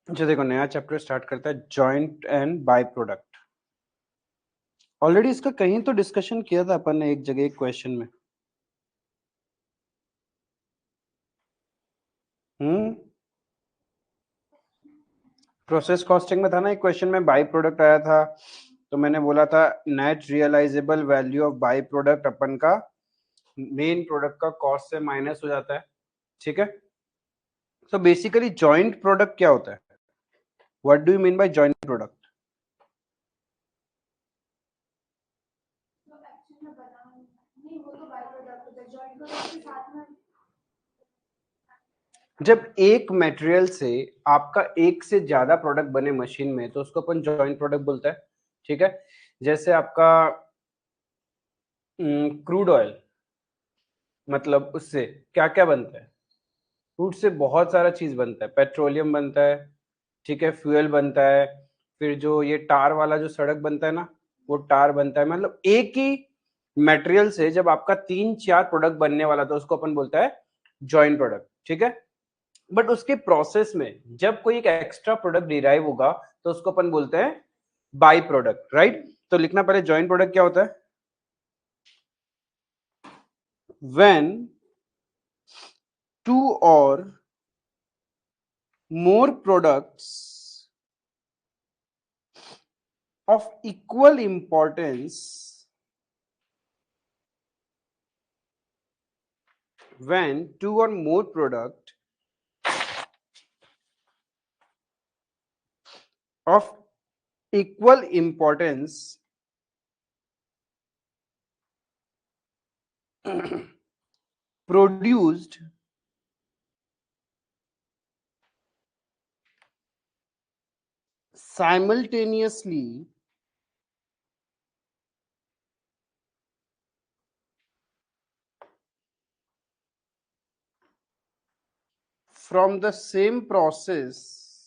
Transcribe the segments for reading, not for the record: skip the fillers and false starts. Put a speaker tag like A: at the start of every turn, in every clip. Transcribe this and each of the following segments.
A: जो देखो नया चैप्टर स्टार्ट करता है joint and by product. Already इसका कहीं तो डिस्कशन किया था अपन ने एक जगह एक क्वेश्चन में। प्रोसेस कॉस्टिंग में था ना एक क्वेश्चन में बाय प्रोडक्ट आया था, तो मैंने बोला था net realisable value of by product अपन का मेन प्रोडक्ट का कॉस्ट से माइनस हो जाता है। ठीक है, तो बेसिकली जॉइंट प्रोडक्ट क्या होता है? What do you mean by joint product? जब एक मटेरियल से आपका एक से ज्यादा प्रोडक्ट बने मशीन में तो उसको अपन जॉइंट प्रोडक्ट बोलता है। ठीक है, जैसे आपका क्रूड ऑयल, मतलब उससे क्या क्या बनता है? क्रूड से बहुत सारा चीज बनता है, पेट्रोलियम बनता है, ठीक है, फ्यूल बनता है, फिर जो ये टार वाला जो सड़क बनता है ना, वो टार बनता है। मतलब एक ही मटेरियल से जब आपका 3-4 प्रोडक्ट बनने वाला तो उसको अपन बोलता है जॉइंट प्रोडक्ट। ठीक है, बट उसके प्रोसेस में जब कोई एक एक्स्ट्रा प्रोडक्ट डिराइव होगा तो उसको अपन बोलते हैं बाई प्रोडक्ट, राइट? तो लिखना पहले जॉइंट प्रोडक्ट क्या होता है? व्हेन टू और more products of equal importance, when two or more product of equal importance produced simultaneously from the same process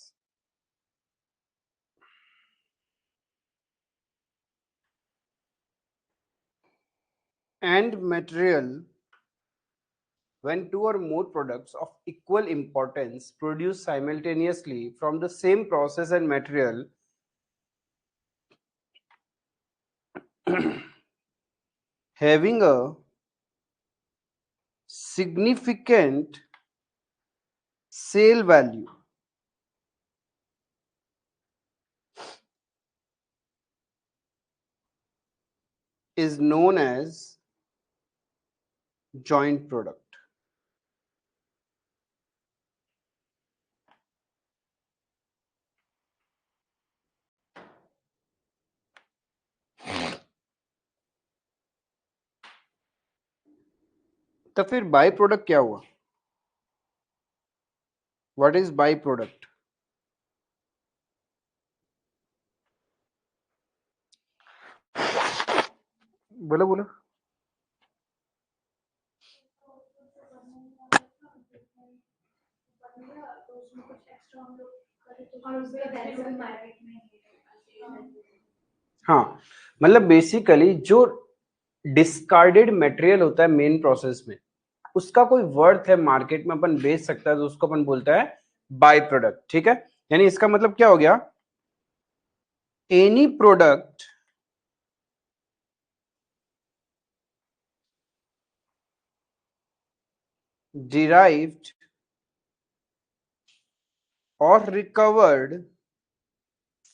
A: and material, when two or more products of equal importance produced simultaneously from the same process and material having a significant sale value is known as joint product. तो फिर by product क्या हुआ? What is by product? बोलो बोलो। हाँ, मतलब basically जो discarded material होता है मेन प्रोसेस में, उसका कोई वर्थ है मार्केट में, अपन बेच सकता है, तो उसको अपन बोलता है बाई प्रोडक्ट। ठीक है, यानी इसका मतलब क्या हो गया? Any product derived or recovered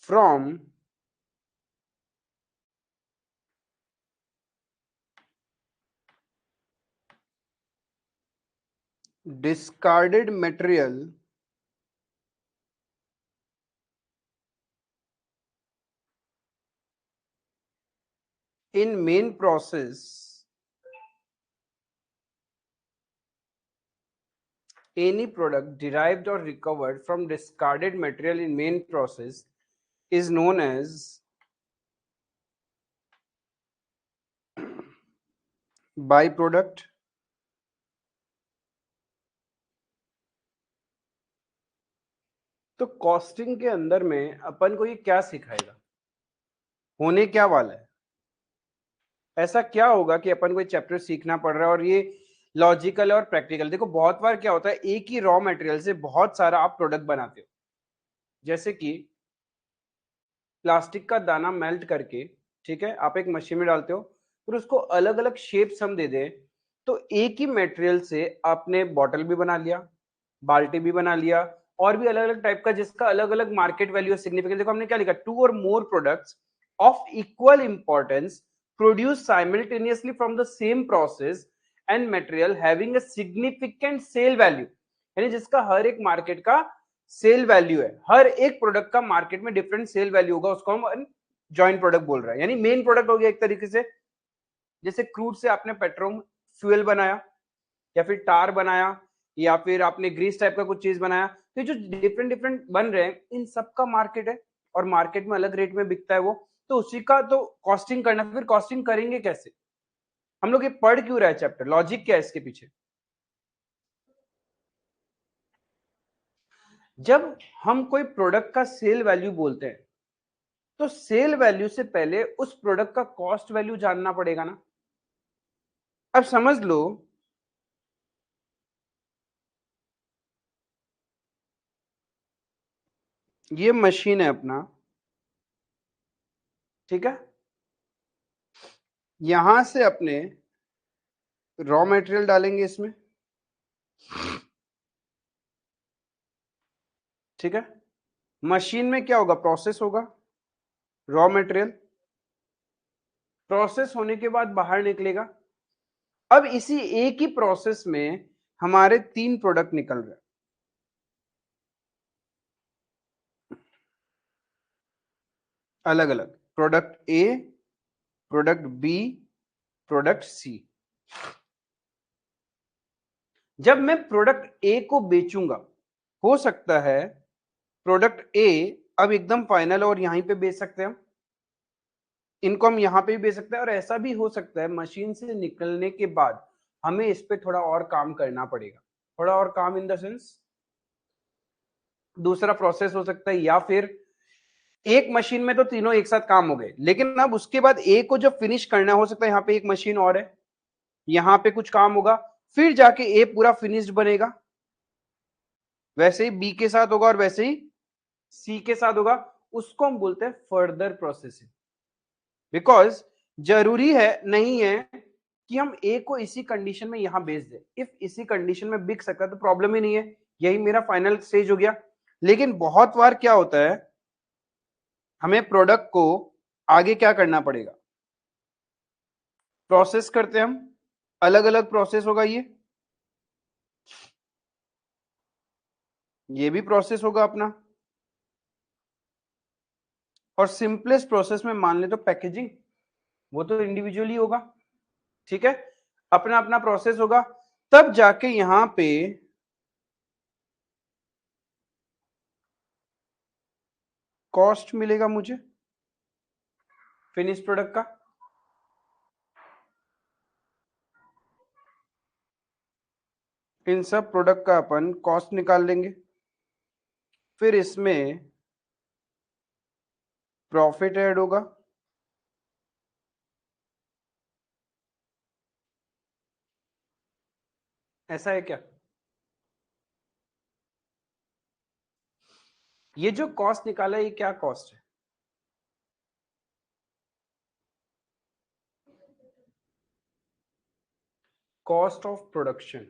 A: from discarded material in main process, any product derived or recovered from discarded material in main process is known as byproduct. तो कॉस्टिंग के अंदर में अपन को ये क्या सिखाएगा? होने क्या वाला है? ऐसा क्या होगा कि अपन को ये चैप्टर सीखना पड़ रहा है और ये लॉजिकल और प्रैक्टिकल? देखो बहुत बार क्या होता है, एक ही रॉ मटेरियल से बहुत सारा आप प्रोडक्ट बनाते हो। जैसे कि प्लास्टिक का दाना मेल्ट करके, ठीक है, आप एक मशीन में डालते हो, फिर उसको अलग अलग शेप्स हम दे दें, तो एक ही मटेरियल से आपने बॉटल भी बना लिया, बाल्टी भी बना लिया, और भी अलग अलग टाइप का जिसका अलग अलग मार्केट वैल्यू सिग्निफिकेंस। देखो हमने क्या लिखा, 2 और more products of equal importance produce simultaneously from the same process and material having a significant sale value, यानी जिसका हर एक मार्केट का सेल वैल्यू है, हर एक प्रोडक्ट का मार्केट में डिफरेंट सेल वैल्यू होगा, उसको हम जॉइंट प्रोडक्ट बोल रहे हैं, यानी मेन प्रोडक्ट हो गया एक तरीके से। जैसे क्रूड से आपने पेट्रोल फ्यूल बनाया, या फिर टार बनाया, या फिर आपने ग्रीस टाइप का कुछ चीज बनाया, तो जो डिफरेंट डिफरेंट बन रहे हैं इन सब का मार्केट है, और मार्केट में अलग रेट में बिकता है वो, तो उसी का तो कॉस्टिंग करना। फिर कॉस्टिंग करेंगे कैसे, हम लोग ये पढ़ क्यों रहे हैं चैप्टर, लॉजिक क्या है इसके पीछे। जब हम कोई प्रोडक्ट का सेल वैल्यू बोलते हैं, तो सेल वैल्यू से पहले उस प्रोडक्ट का कॉस्ट वैल्यू जानना पड़ेगा ना। अब समझ लो, ये मशीन है अपना, ठीक है, यहां से अपने रॉ मटेरियल डालेंगे इसमें, ठीक है, मशीन में क्या होगा, प्रोसेस होगा, रॉ मटेरियल प्रोसेस होने के बाद बाहर निकलेगा। अब इसी एक ही प्रोसेस में हमारे 3 प्रोडक्ट निकल रहे हैं, अलग अलग product A, product B, product C. जब मैं प्रोडक्ट ए को बेचूंगा, हो सकता है प्रोडक्ट ए अब एकदम फाइनल और यहीं पे बेच सकते हैं हम, इनको हम यहां पे भी बेच सकते हैं, और ऐसा भी हो सकता है मशीन से निकलने के बाद हमें इस पे थोड़ा और काम करना पड़ेगा, थोड़ा और काम इन द सेंस दूसरा प्रोसेस हो सकता है, या फिर एक मशीन में तो तीनों एक साथ काम हो गए, लेकिन अब उसके बाद ए को जब फिनिश करना हो सकता है यहाँ पे एक मशीन और है, यहाँ पे कुछ काम होगा, फिर जाके ए पूरा फिनिश्ड बनेगा, वैसे ही बी के साथ होगा और वैसे ही सी के साथ होगा, उसको हम बोलते हैं फर्दर प्रोसेसिंग। बिकॉज जरूरी है नहीं है कि हम ए को इसी कंडीशन में यहां बेच दें, इफ इसी कंडीशन में बिक सकता है तो प्रॉब्लम ही नहीं है, यही मेरा फाइनल स्टेज हो गया। लेकिन बहुत बार क्या होता है, हमें प्रोडक्ट को आगे क्या करना पड़ेगा, प्रोसेस करते हैं हम, अलग अलग प्रोसेस होगा, ये भी प्रोसेस होगा अपना, और सिंपलेस्ट प्रोसेस में मान ले तो पैकेजिंग, वो तो इंडिविजुअली होगा, ठीक है, अपना अपना प्रोसेस होगा, तब जाके यहां पे कॉस्ट मिलेगा मुझे फिनिश प्रोडक्ट का। इन सब प्रोडक्ट का अपन कॉस्ट निकाल लेंगे, फिर इसमें प्रॉफिट ऐड होगा, ऐसा है क्या। ये जो कॉस्ट निकाला है ये क्या कॉस्ट है, cost of production,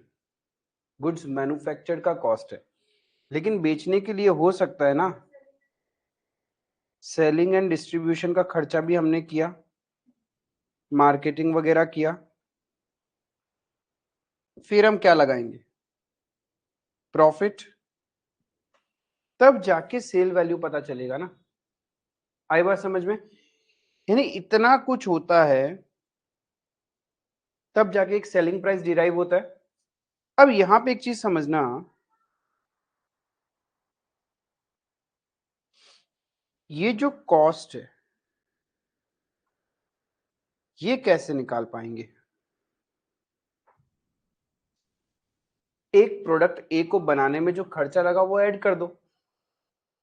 A: goods manufactured का कॉस्ट है, लेकिन बेचने के लिए हो सकता है ना सेलिंग एंड डिस्ट्रीब्यूशन का खर्चा भी हमने किया, मार्केटिंग वगैरह किया, फिर हम क्या लगाएंगे, प्रॉफिट, तब जाके सेल वैल्यू पता चलेगा ना। आई बात समझ में, यानी इतना कुछ होता है तब जाके एक सेलिंग प्राइस डिराइव होता है। अब यहां पे एक चीज समझना, ये जो कॉस्ट है ये कैसे निकाल पाएंगे, एक प्रोडक्ट ए को बनाने में जो खर्चा लगा वो ऐड कर दो,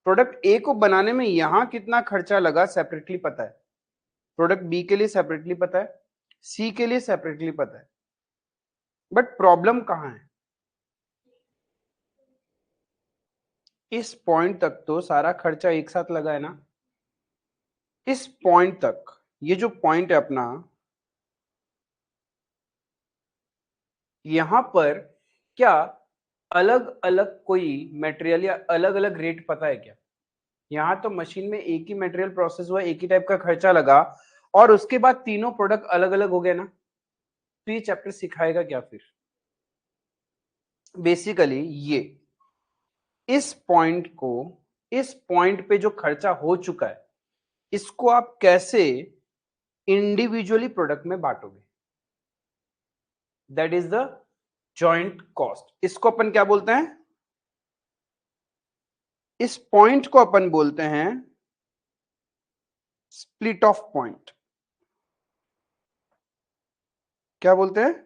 A: प्रोडक्ट ए को बनाने में यहां कितना खर्चा लगा सेपरेटली पता है, प्रोडक्ट बी के लिए सेपरेटली पता है, सी के लिए सेपरेटली पता है, बट प्रॉब्लम कहां है, इस पॉइंट तक तो सारा खर्चा एक साथ लगा है ना, इस पॉइंट तक, ये जो पॉइंट है अपना, यहां पर क्या अलग अलग कोई मटेरियल या अलग अलग रेट पता है क्या? यहां तो मशीन में एक ही मटेरियल प्रोसेस हुआ, एक ही टाइप का खर्चा लगा, और उसके बाद तीनों प्रोडक्ट अलग अलग हो गए ना, तो ये चैप्टर सिखाएगा क्या फिर? बेसिकली ये इस पॉइंट को, इस पॉइंट पे जो खर्चा हो चुका है, इसको आप कैसे इंडिविजुअली प्रोडक्ट में बांटोगे, that is the joint cost. इसको अपन क्या बोलते हैं? इस पॉइंट को अपन बोलते हैं स्प्लिट ऑफ पॉइंट। क्या बोलते हैं?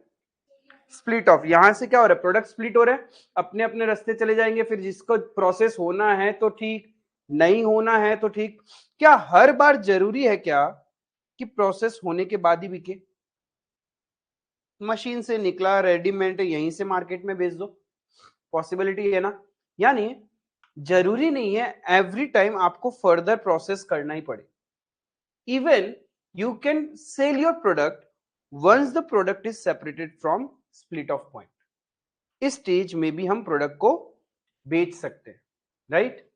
A: Split of. यहां से क्या हो रहा है, प्रोडक्ट स्प्लिट हो रहा है, अपने अपने रास्ते चले जाएंगे, फिर जिसको प्रोसेस होना है तो ठीक, नहीं होना है तो ठीक। क्या हर बार जरूरी है क्या कि प्रोसेस होने के बाद ही बिके? मशीन से निकला रेडीमेड यहीं से मार्केट में बेच दो, पॉसिबिलिटी है ना। यानी जरूरी नहीं है एवरी टाइम आपको फर्दर प्रोसेस करना ही पड़े। Even you can sell your product once the product is separated from split off point. इस स्टेज में भी हम प्रोडक्ट को बेच सकते हैं, राइट?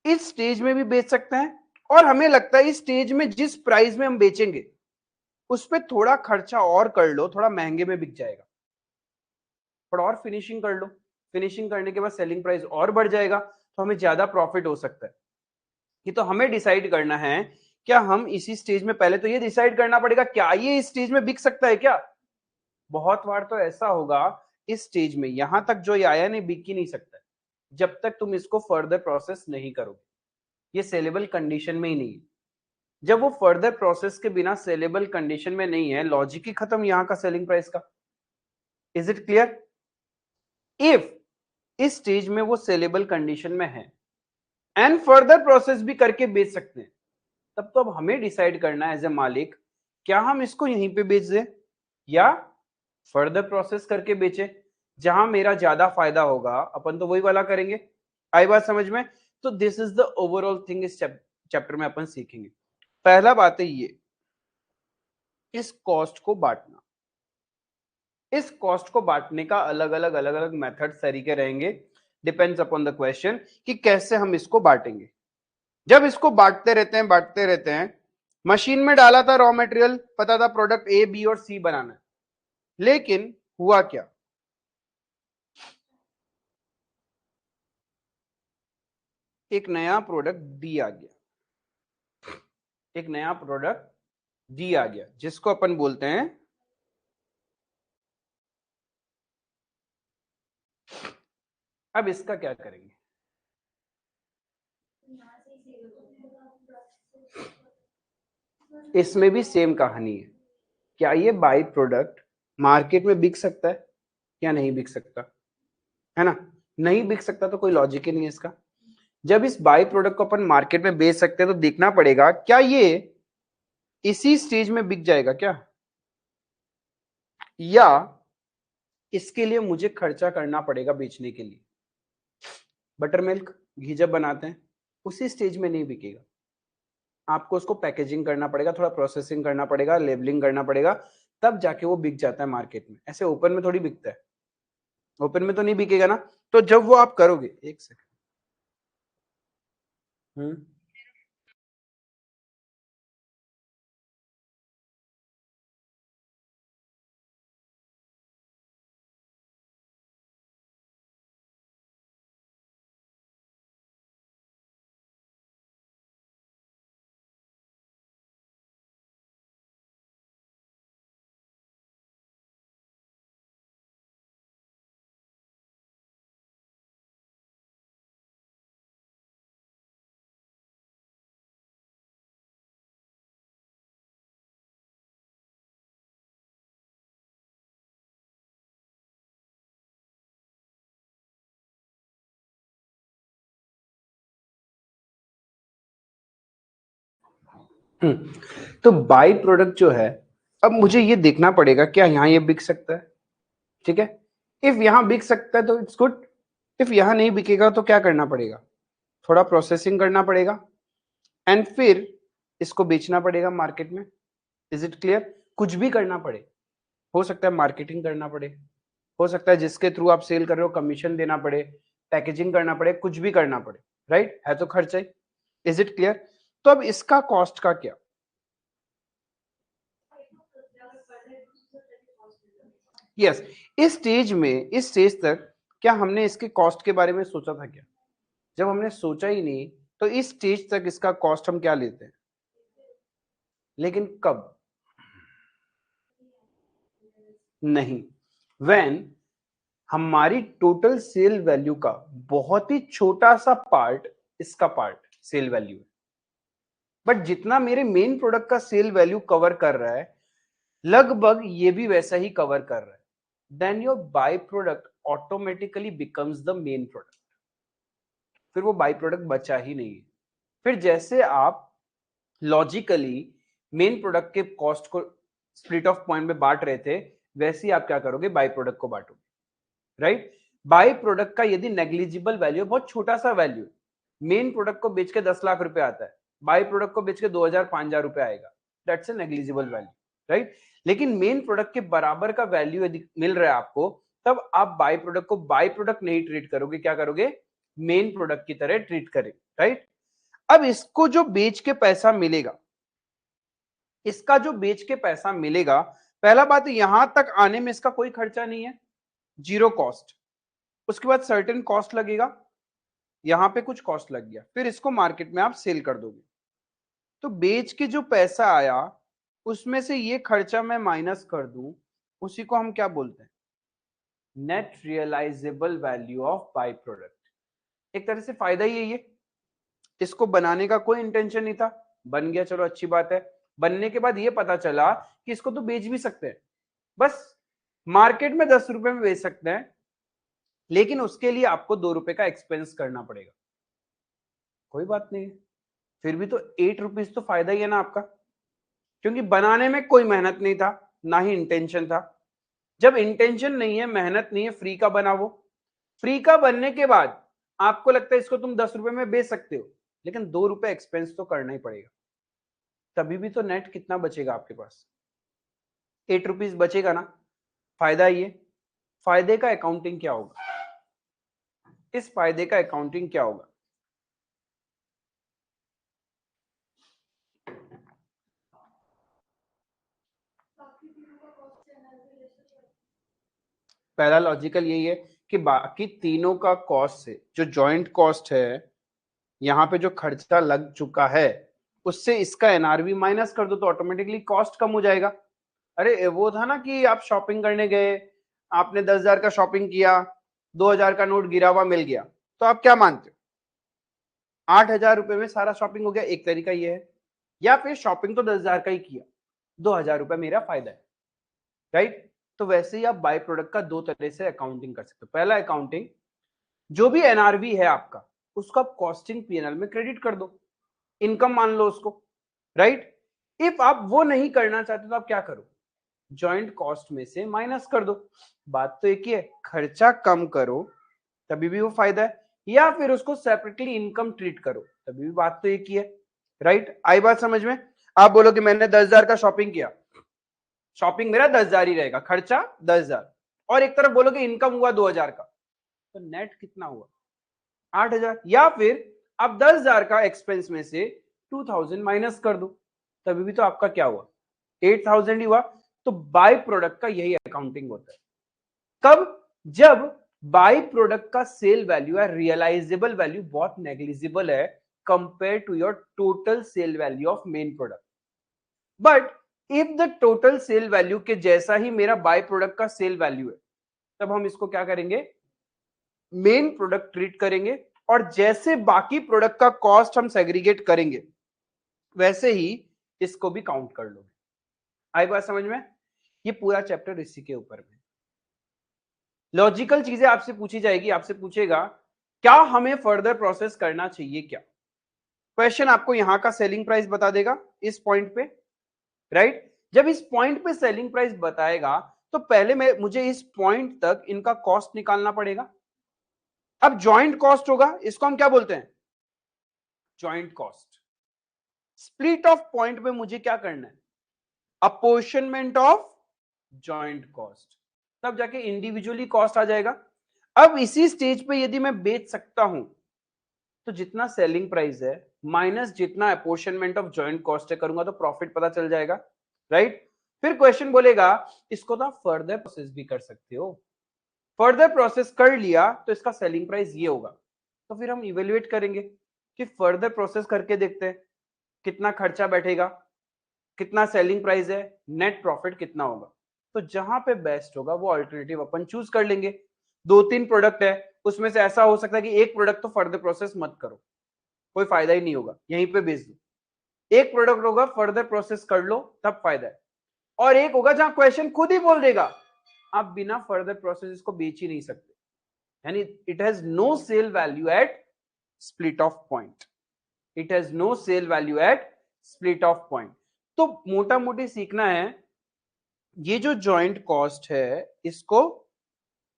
A: इस स्टेज में भी बेच सकते हैं, और हमें लगता है इस स्टेज में जिस प्राइस में हम बेचेंगे उस पर थोड़ा खर्चा और कर लो, थोड़ा महंगे में बिक जाएगा, थोड़ा और फिनिशिंग कर लो, फिनिशिंग करने के बाद सेलिंग प्राइस और बढ़ जाएगा, तो हमें ज्यादा प्रॉफिट हो सकता है। ये तो हमें डिसाइड करना है, क्या हम इसी स्टेज में, पहले तो ये डिसाइड करना पड़ेगा क्या ये इस स्टेज में बिक सकता है क्या? बहुत बार तो ऐसा होगा इस स्टेज में, यहां तक जो ये आया नहीं, बिक ही नहीं सकता जब तक तुम इसको फर्दर प्रोसेस नहीं करोगे। ये सेलेबल कंडीशन में ही नहीं है। जब वो फर्दर प्रोसेस के बिना सेलेबल कंडीशन में नहीं है, लॉजिक ही खत्म यहां का सेलिंग प्राइस का। Is it clear? इफ इस स्टेज में वो सेलेबल कंडीशन में है एंड फर्दर प्रोसेस भी करके बेच सकते हैं, तब तो अब हमें डिसाइड करना है एज ए मालिक, क्या हम इसको यहीं पे बेच दें या फर्दर प्रोसेस करके बेचे, जहां मेरा ज्यादा फायदा होगा अपन तो वही वाला करेंगे। आई बात समझ में? तो this is the overall thing इस चैप्टर में अपन सीखेंगे। पहला बात है ये, इस कॉस्ट को बांटना। इस कॉस्ट को बांटने का अलग अलग मेथड तरीके रहेंगे, डिपेंड्स अपॉन द क्वेश्चन कि कैसे हम इसको बांटेंगे। जब इसको बांटते रहते हैं, मशीन में डाला था रॉ मटेरियल, पता था प्रोडक्ट ए बी और सी बनाना है, लेकिन हुआ क्या, एक नया प्रोडक्ट डी आ गया, एक नया प्रोडक्ट डी आ गया, जिसको अपन बोलते हैं, अब इसका क्या करेंगे? इसमें भी सेम कहानी है। क्या ये बाई प्रोडक्ट मार्केट में बिक सकता है या नहीं बिक सकता? है ना, नहीं बिक सकता तो कोई लॉजिक ही नहीं है इसका। जब इस बाई प्रोडक्ट को अपन मार्केट में बेच सकते हैं तो देखना पड़ेगा क्या ये इसी स्टेज में बिक जाएगा क्या, या इसके लिए मुझे खर्चा करना पड़ेगा बेचने के लिए। बटर मिल्क, घी जब बनाते हैं उसी स्टेज में नहीं बिकेगा, आपको उसको पैकेजिंग करना पड़ेगा, थोड़ा प्रोसेसिंग करना पड़ेगा, लेबलिंग करना पड़ेगा, तब जाके वो बिक जाता है मार्केट में। ऐसे ओपन में थोड़ी बिकता है, ओपन में तो नहीं बिकेगा ना। तो जब वो आप करोगे, एक सेकंड, तो बाई प्रोडक्ट जो है, अब मुझे ये देखना पड़ेगा क्या यहाँ ये बिक सकता है, ठीक है। इफ यहाँ बिक सकता है तो इट्स गुड, इफ यहाँ नहीं बिकेगा तो क्या करना पड़ेगा, थोड़ा प्रोसेसिंग करना पड़ेगा एंड फिर इसको बेचना पड़ेगा मार्केट में। Is it clear? कुछ भी करना पड़े, हो सकता है मार्केटिंग करना पड़े, हो सकता है जिसके थ्रू आप सेल कर रहे हो कमीशन देना पड़े, पैकेजिंग करना पड़े, कुछ भी करना पड़े, राइट? है तो खर्चा ही। Is it clear? तो अब इसका कॉस्ट का क्या? यस इस स्टेज तक क्या हमने इसके कॉस्ट के बारे में सोचा था क्या? जब हमने सोचा ही नहीं तो इस स्टेज तक इसका कॉस्ट हम क्या लेते हैं? लेकिन कब? नहीं, व्हेन हमारी टोटल सेल वैल्यू का बहुत ही छोटा सा पार्ट इसका पार्ट सेल वैल्यू है, बट जितना मेरे मेन प्रोडक्ट का सेल वैल्यू कवर कर रहा है लगभग ये भी वैसा ही कवर कर रहा है, then your by product automatically becomes the main product. फिर वो बाय प्रोडक्ट बचा ही नहीं है। फिर जैसे आप लॉजिकली मेन प्रोडक्ट के कॉस्ट को स्प्लिट ऑफ पॉइंट में बांट रहे थे, वैसे ही आप क्या करोगे? बाय प्रोडक्ट को बांटोगे, राइट? बाय प्रोडक्ट का यदि नेग्लिजिबल वैल्यू, बहुत छोटा सा वैल्यू, मेन प्रोडक्ट को बेच के 10 लाख रुपए आता है, बाय प्रोडक्ट को बेच के 2000 5000 रुपए आएगा, that's a negligible value, right? लेकिन मेन प्रोडक्ट के बराबर का वैल्यू यदि मिल रहा है आपको, तब आप बाय प्रोडक्ट को बाय प्रोडक्ट नहीं ट्रीट करोगे, क्या करोगे? मेन प्रोडक्ट की तरह ट्रीट करें, राइट? अब इसको जो बेच के पैसा मिलेगा, इसका जो बेच के पैसा मिलेगा, पहला बात यहां तक आने में इसका कोई खर्चा नहीं है, जीरो कॉस्ट। उसके बाद सर्टेन कॉस्ट लगेगा, यहां पे कुछ कॉस्ट लग गया, फिर इसको मार्केट में आप सेल कर दोगे। तो बेच के जो पैसा आया उसमें से ये खर्चा मैं माइनस कर दूं, उसी को हम क्या बोलते हैं? Net realisable value of by product. एक तरह से फायदा ही है ये। इसको बनाने का कोई इंटेंशन नहीं था, बन गया, चलो अच्छी बात है। बनने के बाद ये पता चला कि इसको तो बेच भी सकते हैं, बस मार्केट में 10 रुपए में बेच सकते हैं, लेकिन उसके लिए आपको 2 रुपए का एक्सपेंस करना पड़ेगा। कोई बात नहीं, फिर भी तो 8 रुपीज तो फायदा ही है ना आपका, क्योंकि बनाने में कोई मेहनत नहीं था, ना ही इंटेंशन था। जब इंटेंशन नहीं है, मेहनत नहीं है, फ्री का बना वो। फ्री का बनने के बाद आपको लगता है इसको तुम 10 रुपए में बेच सकते हो, लेकिन 2 रुपए एक्सपेंस तो करना ही पड़ेगा। तभी भी तो नेट कितना बचेगा आपके पास? 8 रुपीज बचेगा ना। फायदा ये, फायदे का अकाउंटिंग क्या होगा? इस फायदे का अकाउंटिंग क्या होगा? पहला लॉजिकल यही है कि बाकी तीनों का कॉस्ट से जो जॉइंट कॉस्ट है, यहाँ पे जो खर्चा लग चुका है, उससे इसका एनआरवी माइनस कर दो तो ऑटोमेटिकली कॉस्ट कम हो जाएगा। अरे वो था ना कि आप शॉपिंग करने गए, आपने 10,000 का शॉपिंग किया, 2,000 का नोट गिरा हुआ मिल गया, तो आप क्या मानते हो? 8,000 रुपए में सारा शॉपिंग हो गया, एक तरीका ये है। या फिर शॉपिंग तो 10,000 का ही किया, 2,000 रुपए मेरा फायदा है, राइट? तो वैसे ही आप बाय प्रोडक्ट का दो तरह से अकाउंटिंग कर सकते हो। पहला अकाउंटिंग, जो भी एनआरवी है आपका, उसको आप कॉस्टिंग पीएनएल में क्रेडिट कर दो, इनकम मान लो उसको, राइट? इफ आप वो नहीं करना चाहते तो आप क्या करो? जॉइंट कॉस्ट में से माइनस कर दो। बात तो एक ही है, खर्चा कम करो तभी भी वो फायदा है, या फिर उसको सेपरेटली इनकम ट्रीट करो तभी भी बात तो एक ही है, राइट? आई बात समझ में? आप बोलो कि मैंने 10,000 का शॉपिंग किया, शॉपिंग मेरा 10,000 ही रहेगा, खर्चा 10,000, और एक तरफ बोलो कि इनकम हुआ 2,000 का, तो नेट कितना हुआ? 8,000। या फिर आप 10,000 का एक्सपेंस में से 2,000 माइनस कर दो, तभी भी तो आपका क्या हुआ? 8,000 ही हुआ। तो बाय प्रोडक्ट का यही अकाउंटिंग होता है। कब? जब बाय प्रोडक्ट का सेल वैल्यू है, रियलाइजेबल वैल्यू बहुत नेग्लिजिबल है compare to your total sale value of main product. But if the total sale value के जैसा ही मेरा बाय प्रोडक्ट का सेल वैल्यू है, तब हम इसको क्या करेंगे? मेन प्रोडक्ट ट्रीट करेंगे, और जैसे बाकी प्रोडक्ट का कॉस्ट हम सेग्रीगेट करेंगे, वैसे ही इसको भी काउंट कर लोगे। आई बात समझ में? ये पूरा चैप्टर इसी के ऊपर में। लॉजिकल चीजें आपसे पूछी जाएगी, आपसे पूछेगा क्या हमें फर्दर प्रोसेस करना चाहिए क्या? क्वेश्चन आपको यहां का सेलिंग प्राइस बता देगा इस पॉइंट पे, राइट? जब इस पॉइंट पे सेलिंग प्राइस बताएगा तो पहले मुझे इस पॉइंट तक इनका कॉस्ट निकालना पड़ेगा। अब जॉइंट कॉस्ट होगा, इसको हम क्या बोलते हैं? Joint cost. Split off point में मुझे क्या करना है, अपोर्शनमेंट ऑफ जॉइंट कॉस्ट, तब जाके इंडिविजुअली कॉस्ट आ जाएगा। अब इसी स्टेज पे यदि मैं बेच सकता हूं तो जितना सेलिंग प्राइस है माइनस जितना अपोर्शनमेंट ऑफ जॉइंट कॉस्ट है करूंगा तो प्रॉफिट पता चल जाएगा, राइट। फिर क्वेश्चन बोलेगा इसको तो आप फर्दर प्रोसेस भी कर सकते हो, फर्दर प्रोसेस कर लिया तो इसका सेलिंग प्राइस ये होगा, तो फिर हम इवेल्युएट करेंगे कि फर्दर प्रोसेस करके देखते हैं कितना खर्चा बैठेगा, कितना सेलिंग प्राइस है, नेट प्रॉफिट कितना होगा। तो जहां पे बेस्ट होगा वो अल्टरनेटिव अपन चूज कर लेंगे। दो तीन प्रोडक्ट है, उसमें से ऐसा हो सकता है कि एक प्रोडक्ट तो फर्दर प्रोसेस मत करो, कोई फायदा ही नहीं होगा, यहीं पे बेच दो। एक प्रोडक्ट होगा फर्दर प्रोसेस कर लो तब फायदा है, और एक होगा जहां क्वेश्चन खुद ही बोल देगा आप बिना फर्दर प्रोसेस इसको बेच ही नहीं सकते, यानी it has no sale value at split off point, it has no sale value at split off point. तो मोटा मोटी सीखना है, ये जो जॉइंट कॉस्ट है इसको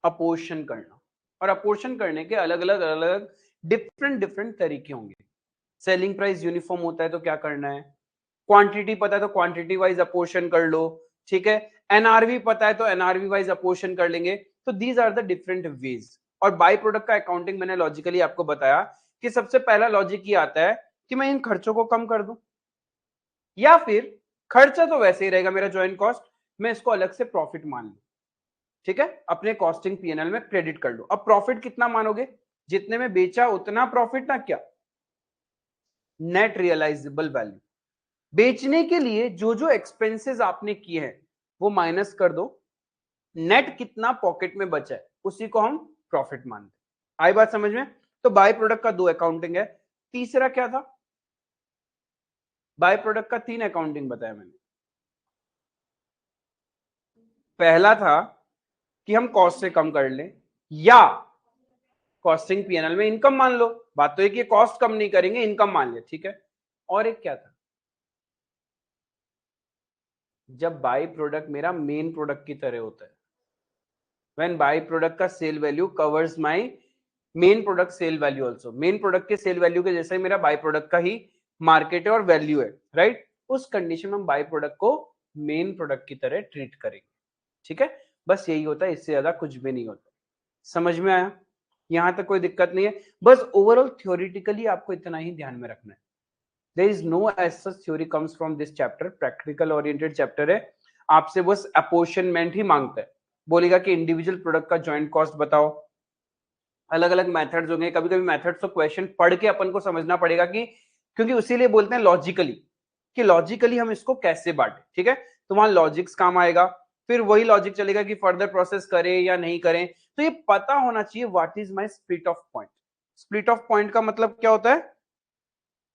A: अपोर्शन करना, और अपोर्शन करने के अलग अलग डिफरेंट डिफरेंट तरीके होंगे। सेलिंग प्राइस यूनिफॉर्म होता है तो क्या करना है, क्वांटिटी पता है तो क्वांटिटी वाइज अपोर्शन कर लो, ठीक है। एनआरवी पता है तो एनआरवी वाइज अपोर्शन कर लेंगे। तो these are the different ways. और बाई प्रोडक्ट का अकाउंटिंग मैंने लॉजिकली आपको बताया कि सबसे पहला लॉजिक ये आता है कि मैं इन खर्चों को कम कर दूं, या फिर खर्चा तो वैसे ही रहेगा मेरा जॉइंट कॉस्ट, मैं इसको अलग से प्रॉफिट मान लूं, ठीक है, अपने कॉस्टिंग पीएनएल में क्रेडिट कर लो। अब प्रॉफिट कितना मानोगे, जितने में बेचा उतना प्रॉफिट ना, क्या नेट रियलाइजेबल वैल्यू। बेचने के लिए जो जो एक्सपेंसेस आपने किए हैं वो माइनस कर दो, नेट कितना पॉकेट में बचा है उसी को हम प्रॉफिट मानते हैं। आई बात समझ में। तो बाय प्रोडक्ट का दो अकाउंटिंग है। तीसरा क्या था, बाय प्रोडक्ट का तीन अकाउंटिंग बताया मैंने। पहला था कि हम कॉस्ट से कम कर लें, या कॉस्टिंग पीएनएल में इनकम मान लो, बात तो है कि कॉस्ट कम नहीं करेंगे, इनकम मान लिया, ठीक है। और एक क्या था, जब बाई प्रोडक्ट मेरा मेन प्रोडक्ट की तरह होता है, व्हेन बाई प्रोडक्ट का sale value covers my main product sale value also, main product के सेल वैल्यू के जैसे ही मेरा बाई प्रोडक्ट का ही मार्केट है और वैल्यू है, राइट। उस कंडीशन में हम बाई प्रोडक्ट को मेन प्रोडक्ट की तरह ट्रीट करेंगे, ठीक है। बस यही होता है, इससे ज्यादा कुछ भी नहीं होता। समझ में आया, यहां तक कोई दिक्कत नहीं है। बस ओवरऑल थ्योरेटिकली आपको इतना ही ध्यान में रखना है। There is no as such theory comes from this chapter, practical oriented chapter है। आपसे बस अपोर्शनमेंट ही मांगता है, बोलेगा कि इंडिविजुअल प्रोडक्ट का जॉइंट कॉस्ट बताओ। अलग अलग मेथड्स होंगे, कभी कभी मेथड्स तो क्वेश्चन पढ़ के अपन को समझना पड़ेगा कि, क्योंकि उसीलिए बोलते हैं लॉजिकली, कि लॉजिकली हम इसको कैसे बांटे, ठीक है। तो वहां लॉजिक्स काम आएगा, फिर वही लॉजिक चलेगा कि फर्दर प्रोसेस करें या नहीं करें। तो ये पता होना चाहिए what is my split off point. Split off point का मतलब क्या होता है,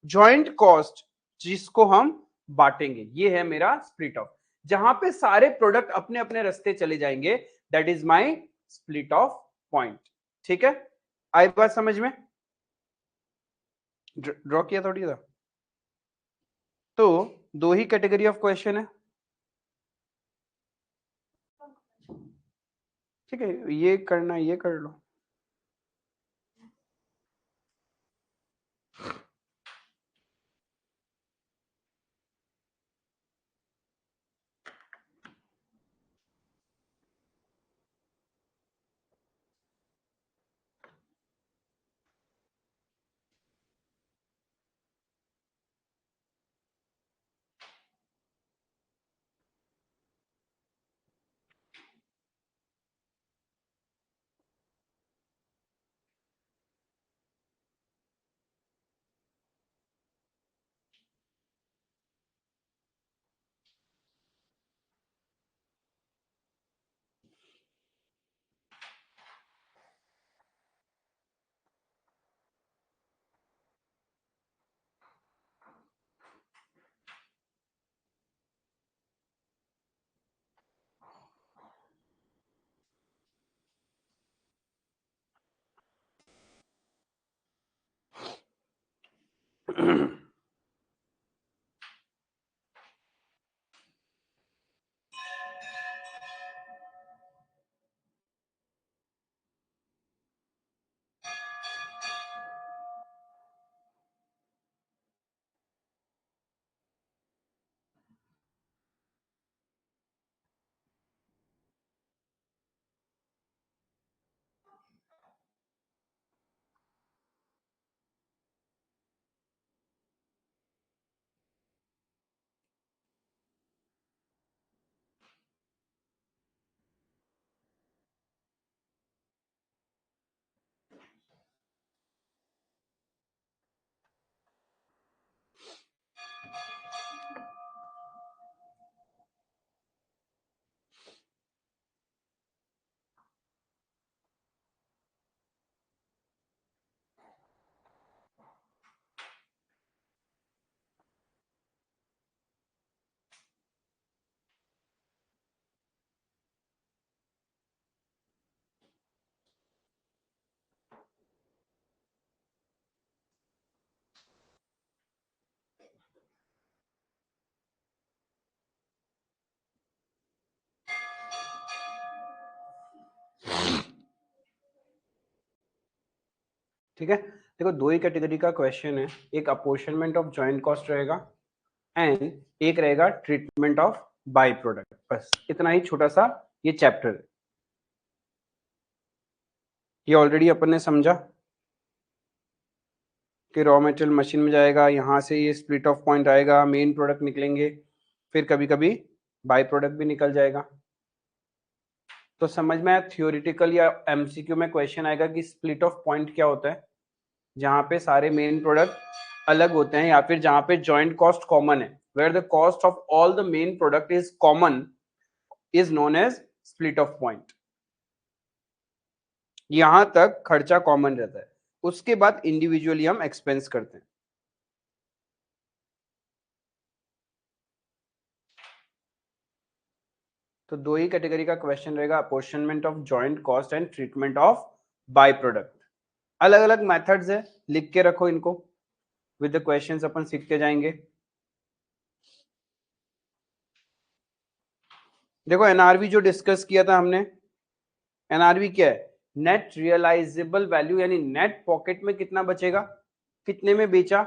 A: जॉइंट कॉस्ट जिसको हम बांटेंगे, ये है मेरा स्प्लिट ऑफ। जहां पे सारे प्रोडक्ट अपने अपने रास्ते चले जाएंगे, that is my split off point, ठीक है। आई बात समझ में, ड्रॉ किया थोड़ी था। तो दो ही कैटेगरी ऑफ क्वेश्चन है, ठीक है, ये करना ये कर लो। ठीक है, देखो दो ही कैटेगरी का क्वेश्चन है, एक अपोर्शनमेंट ऑफ जॉइंट कॉस्ट रहेगा एंड एक रहेगा ट्रीटमेंट ऑफ बाय प्रोडक्ट। बस इतना ही छोटा सा ये चैप्टर है, ये ऑलरेडी अपन ने समझा कि रॉ मटेरियल मशीन में जाएगा, यहाँ से ये स्प्लिट ऑफ पॉइंट आएगा, मेन प्रोडक्ट निकलेंगे, फिर कभी कभी बाय प्रोडक्ट भी निकल जाएगा। तो समझ में आया, थियोरिटिकल या एमसीक्यू में क्वेश्चन आएगा कि स्प्लिट ऑफ पॉइंट क्या होता है, जहां पे सारे मेन प्रोडक्ट अलग होते हैं या फिर जहां पे जॉइंट कॉस्ट कॉमन है, where the cost of all the main product is common is known as split off point. यहां तक खर्चा कॉमन रहता है, उसके बाद इंडिविजुअली हम एक्सपेंस करते हैं। तो दो ही कैटेगरी का क्वेश्चन रहेगा, apportionment of joint cost and treatment of by product. अलग अलग मेथड्स है, लिख के रखो इनको, विद द क्वेश्चंस अपन सीखते जाएंगे। देखो एनआरवी जो डिस्कस किया था हमने, एनआरवी क्या है, नेट रियलाइजेबल वैल्यू, यानी नेट पॉकेट में कितना बचेगा, कितने में बेचा,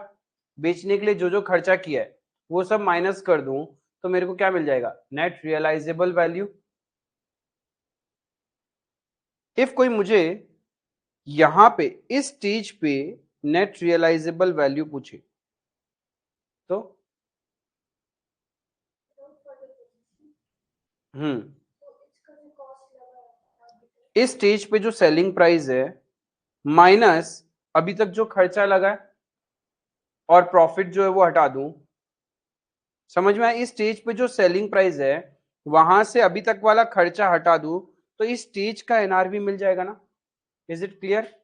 A: बेचने के लिए जो जो खर्चा किया है वो सब माइनस कर दूं तो मेरे को क्या मिल जाएगा, नेट रियलाइजेबल वैल्यू। इफ कोई मुझे यहां पे इस स्टेज पे नेट रियलाइजेबल वैल्यू पूछे तो इस स्टेज पे जो सेलिंग प्राइस है माइनस अभी तक जो खर्चा लगा है और प्रॉफिट जो है वो हटा दूं, समझ में आया, इस स्टेज पे जो सेलिंग प्राइस है वहां से अभी तक वाला खर्चा हटा दूं तो इस स्टेज का एनआरवी मिल जाएगा ना। Is it clear?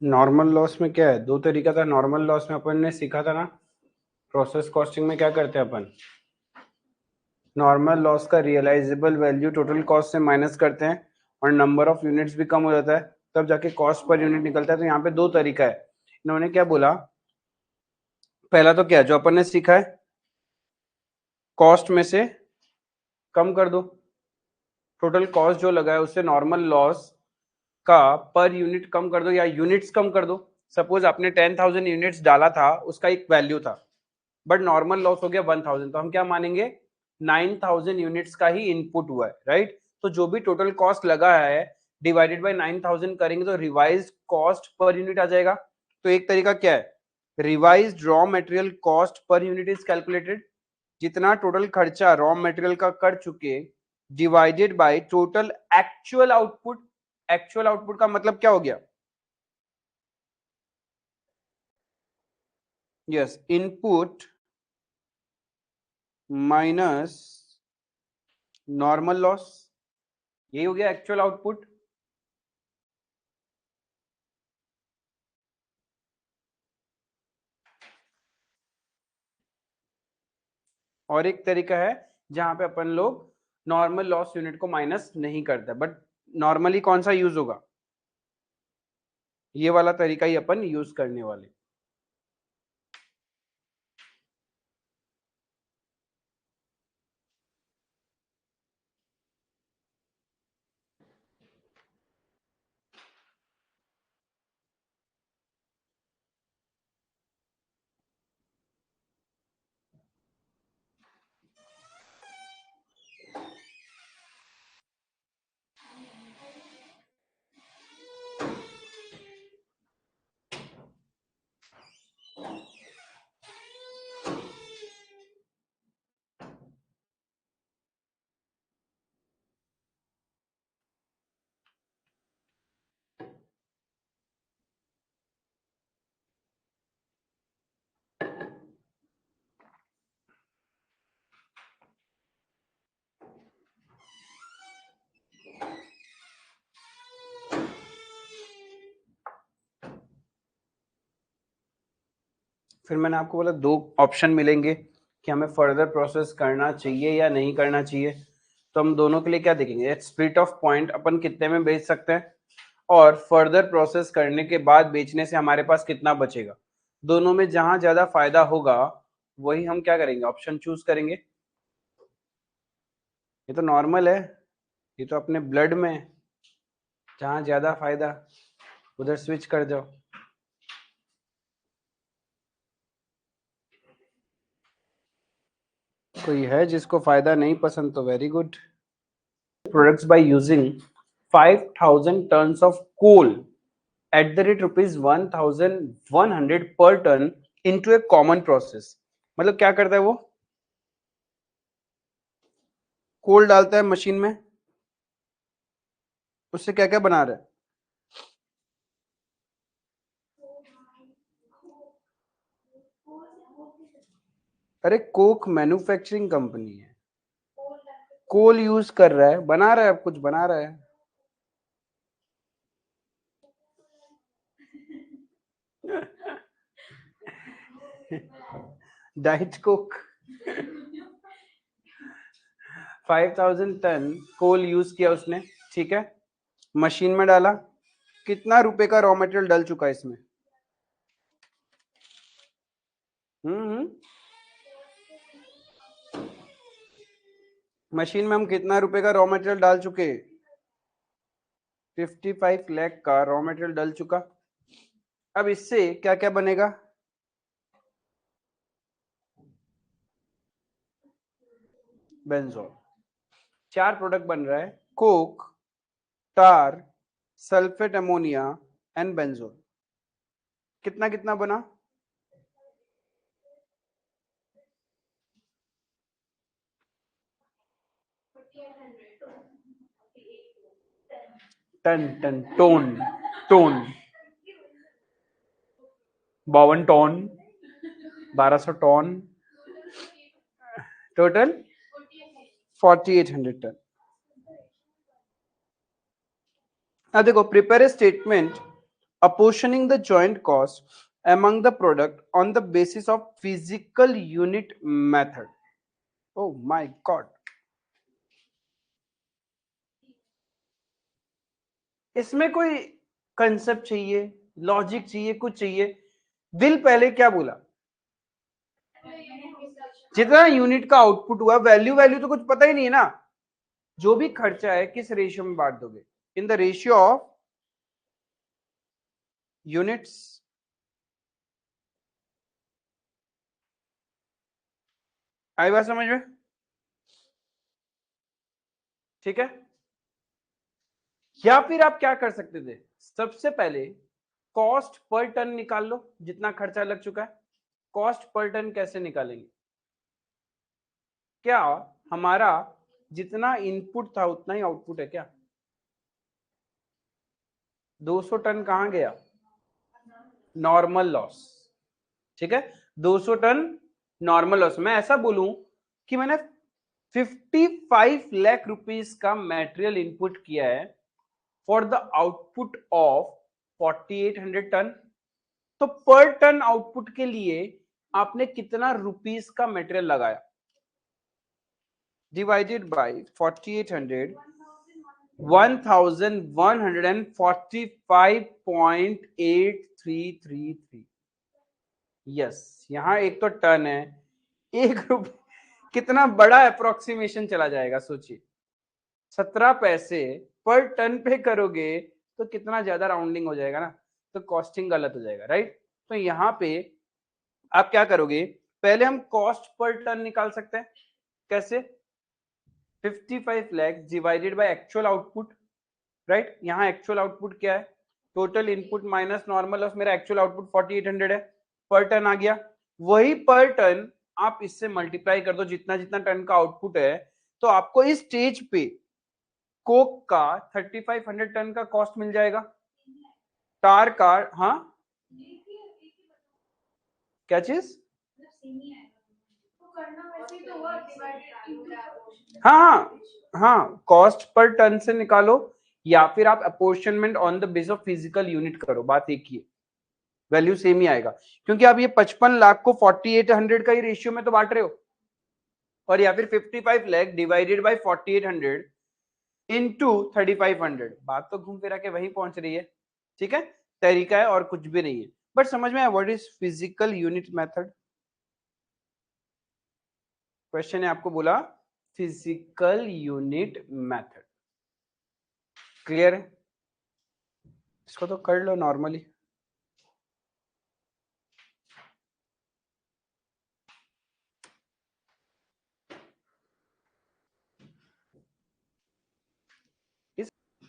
A: Normal loss में क्या है, दो तरीका था। नॉर्मल लॉस में अपन ने सीखा था ना, प्रोसेस कॉस्टिंग में क्या करते हैं अपन, नॉर्मल लॉस का रियलाइजेबल वैल्यू टोटल कॉस्ट से माइनस करते हैं और नंबर ऑफ यूनिट्स भी कम हो जाता है, तब जाके कॉस्ट पर यूनिट निकलता है। तो यहाँ पे दो तरीका है, इन्होंने क्या बोला, पहला तो क्या जो अपन ने सीखा है, कॉस्ट में से कम कर दो, टोटल कॉस्ट जो लगा है उससे नॉर्मल लॉस का पर यूनिट कम कर दो या यूनिट्स कम कर दो। सपोज आपने 10,000 यूनिट्स डाला था, उसका एक वैल्यू था, बट नॉर्मल लॉस हो गया 1,000, तो हम क्या मानेंगे, 9,000 यूनिट्स का ही इनपुट हुआ है, राइट। तो जो भी टोटल कॉस्ट लगा है डिवाइडेड बाय 9,000 करेंगे तो रिवाइज कॉस्ट पर यूनिट आ जाएगा। तो एक तरीका क्या है, revise raw material cost per unit is calculated, जितना टोटल खर्चा रॉ मटेरियल का कर चुके divided by total actual output. Actual output का मतलब क्या हो गया, yes, input minus normal loss, यही हो गया एक्चुअल आउटपुट। और एक तरीका है जहां पे अपन लोग नॉर्मल लॉस यूनिट को माइनस नहीं करते, बट नॉर्मली कौन सा यूज होगा, ये वाला तरीका ही अपन यूज करने वाले। फिर मैंने आपको बोला दो ऑप्शन मिलेंगे कि हमें फर्दर प्रोसेस करना चाहिए या नहीं करना चाहिए। तो हम दोनों के लिए क्या देखेंगे, स्प्लिट ऑफ पॉइंट अपन कितने में बेच सकते हैं और फर्दर प्रोसेस करने के बाद बेचने से हमारे पास कितना बचेगा। दोनों में जहां ज्यादा फायदा होगा वही हम क्या करेंगे, ऑप्शन चूज करेंगे। ये तो नॉर्मल है, ये तो अपने ब्लड में है। जहां ज्यादा फायदा उधर स्विच कर जाओ। कोई है जिसको फायदा नहीं पसंद तो very good. Products by using 5000 tons of coal at the rate rupees 1100 per ton into a common process। मतलब क्या करता है वो, कोल डालता है मशीन में, उससे क्या क्या बना रहा है। अरे कोक मैन्युफैक्चरिंग कंपनी है, कोल यूज कर रहा है, बना रहा है, अब कुछ बना रहा है। Diet Coke. 5000 ton coal use किया उसने, ठीक है, मशीन में डाला। कितना रुपए का रॉ मटेरियल डल चुका है इसमें? मशीन में हम कितना रुपए का रॉ मटेरियल डाल चुके? 55 लाख का रॉ मटेरियल डल चुका। अब इससे क्या क्या बनेगा? बेंजोल। 4 प्रोडक्ट बन रहा है, coke, tar, sulphate ammonia and benzol. कितना कितना बना? Ton ton ton ton 52 ton, 1200 ton, total 4800 ton. अब देखो, prepare a statement apportioning the joint cost among the product on the basis of physical unit method। oh my god, इसमें कोई concept चाहिए, logic चाहिए, कुछ चाहिए। दिल पहले क्या बोला, जितना यूनिट का आउटपुट हुआ, वैल्यू वैल्यू तो कुछ पता ही नहीं है ना। जो भी खर्चा है किस रेशियो में बांट दोगे? In the ratio of units. आई बात समझ में? ठीक है, या फिर आप क्या कर सकते थे, सबसे पहले कॉस्ट पर टन निकाल लो, जितना खर्चा लग चुका है। कॉस्ट पर टन कैसे निकालेंगे? क्या हमारा जितना इनपुट था उतना ही आउटपुट है क्या? 200 टन कहां गया? Normal loss. ठीक है, 200 टन नॉर्मल लॉस। मैं ऐसा बोलूं कि मैंने 55 लाख रुपीस का मटेरियल इनपुट किया है for the output of 4800 ton. तो पर टन आउटपुट के लिए आपने कितना रुपीस का मटेरियल लगाया? Divided by 4800, 1145.8333। यस, यहां एक तो टन है, 1 रुपये, कितना बड़ा अप्रोक्सीमेशन चला जाएगा सोचिए। 17 पैसे पर टन पे करोगे तो कितना ज्यादा राउंडिंग हो जाएगा ना, तो कॉस्टिंग गलत हो जाएगा, राइट। तो यहाँ पे आप क्या करोगे, पहले हम कॉस्ट पर टन निकाल सकते हैं। कैसे? 55 lakh divided by actual output, right. यहाँ एक्चुअल आउटपुट क्या है? Total input minus normal loss. मेरा एक्चुअल आउटपुट 4800 है, पर टन आ गया। वही पर टन आप इससे मल्टीप्लाई कर दो, जितना जितना टन का आउटपुट है, तो आपको इस स्टेज पे कोक का 3500 टन का कॉस्ट मिल जाएगा। टार का, हाँ क्या चीज? हाँ हाँ हाँ, कॉस्ट पर टन से निकालो या फिर आप apportionment on the base of physical unit करो, बात एक ही है, वैल्यू सेम ही आएगा। क्योंकि आप ये 55 लाख को 4800 का ही रेशियो में तो बांट रहे हो, और या फिर 55 लाख डिवाइडेड बाय 4800 इनटू 3500, बात तो घूम फिरा के वहीं पहुंच रही है। ठीक है, तरीका है और कुछ भी नहीं है। बट समझ में आया what is physical unit method? Question है आपको बोला फिजिकल यूनिट मेथड। क्लियर है? इसको तो कर लो नॉर्मली।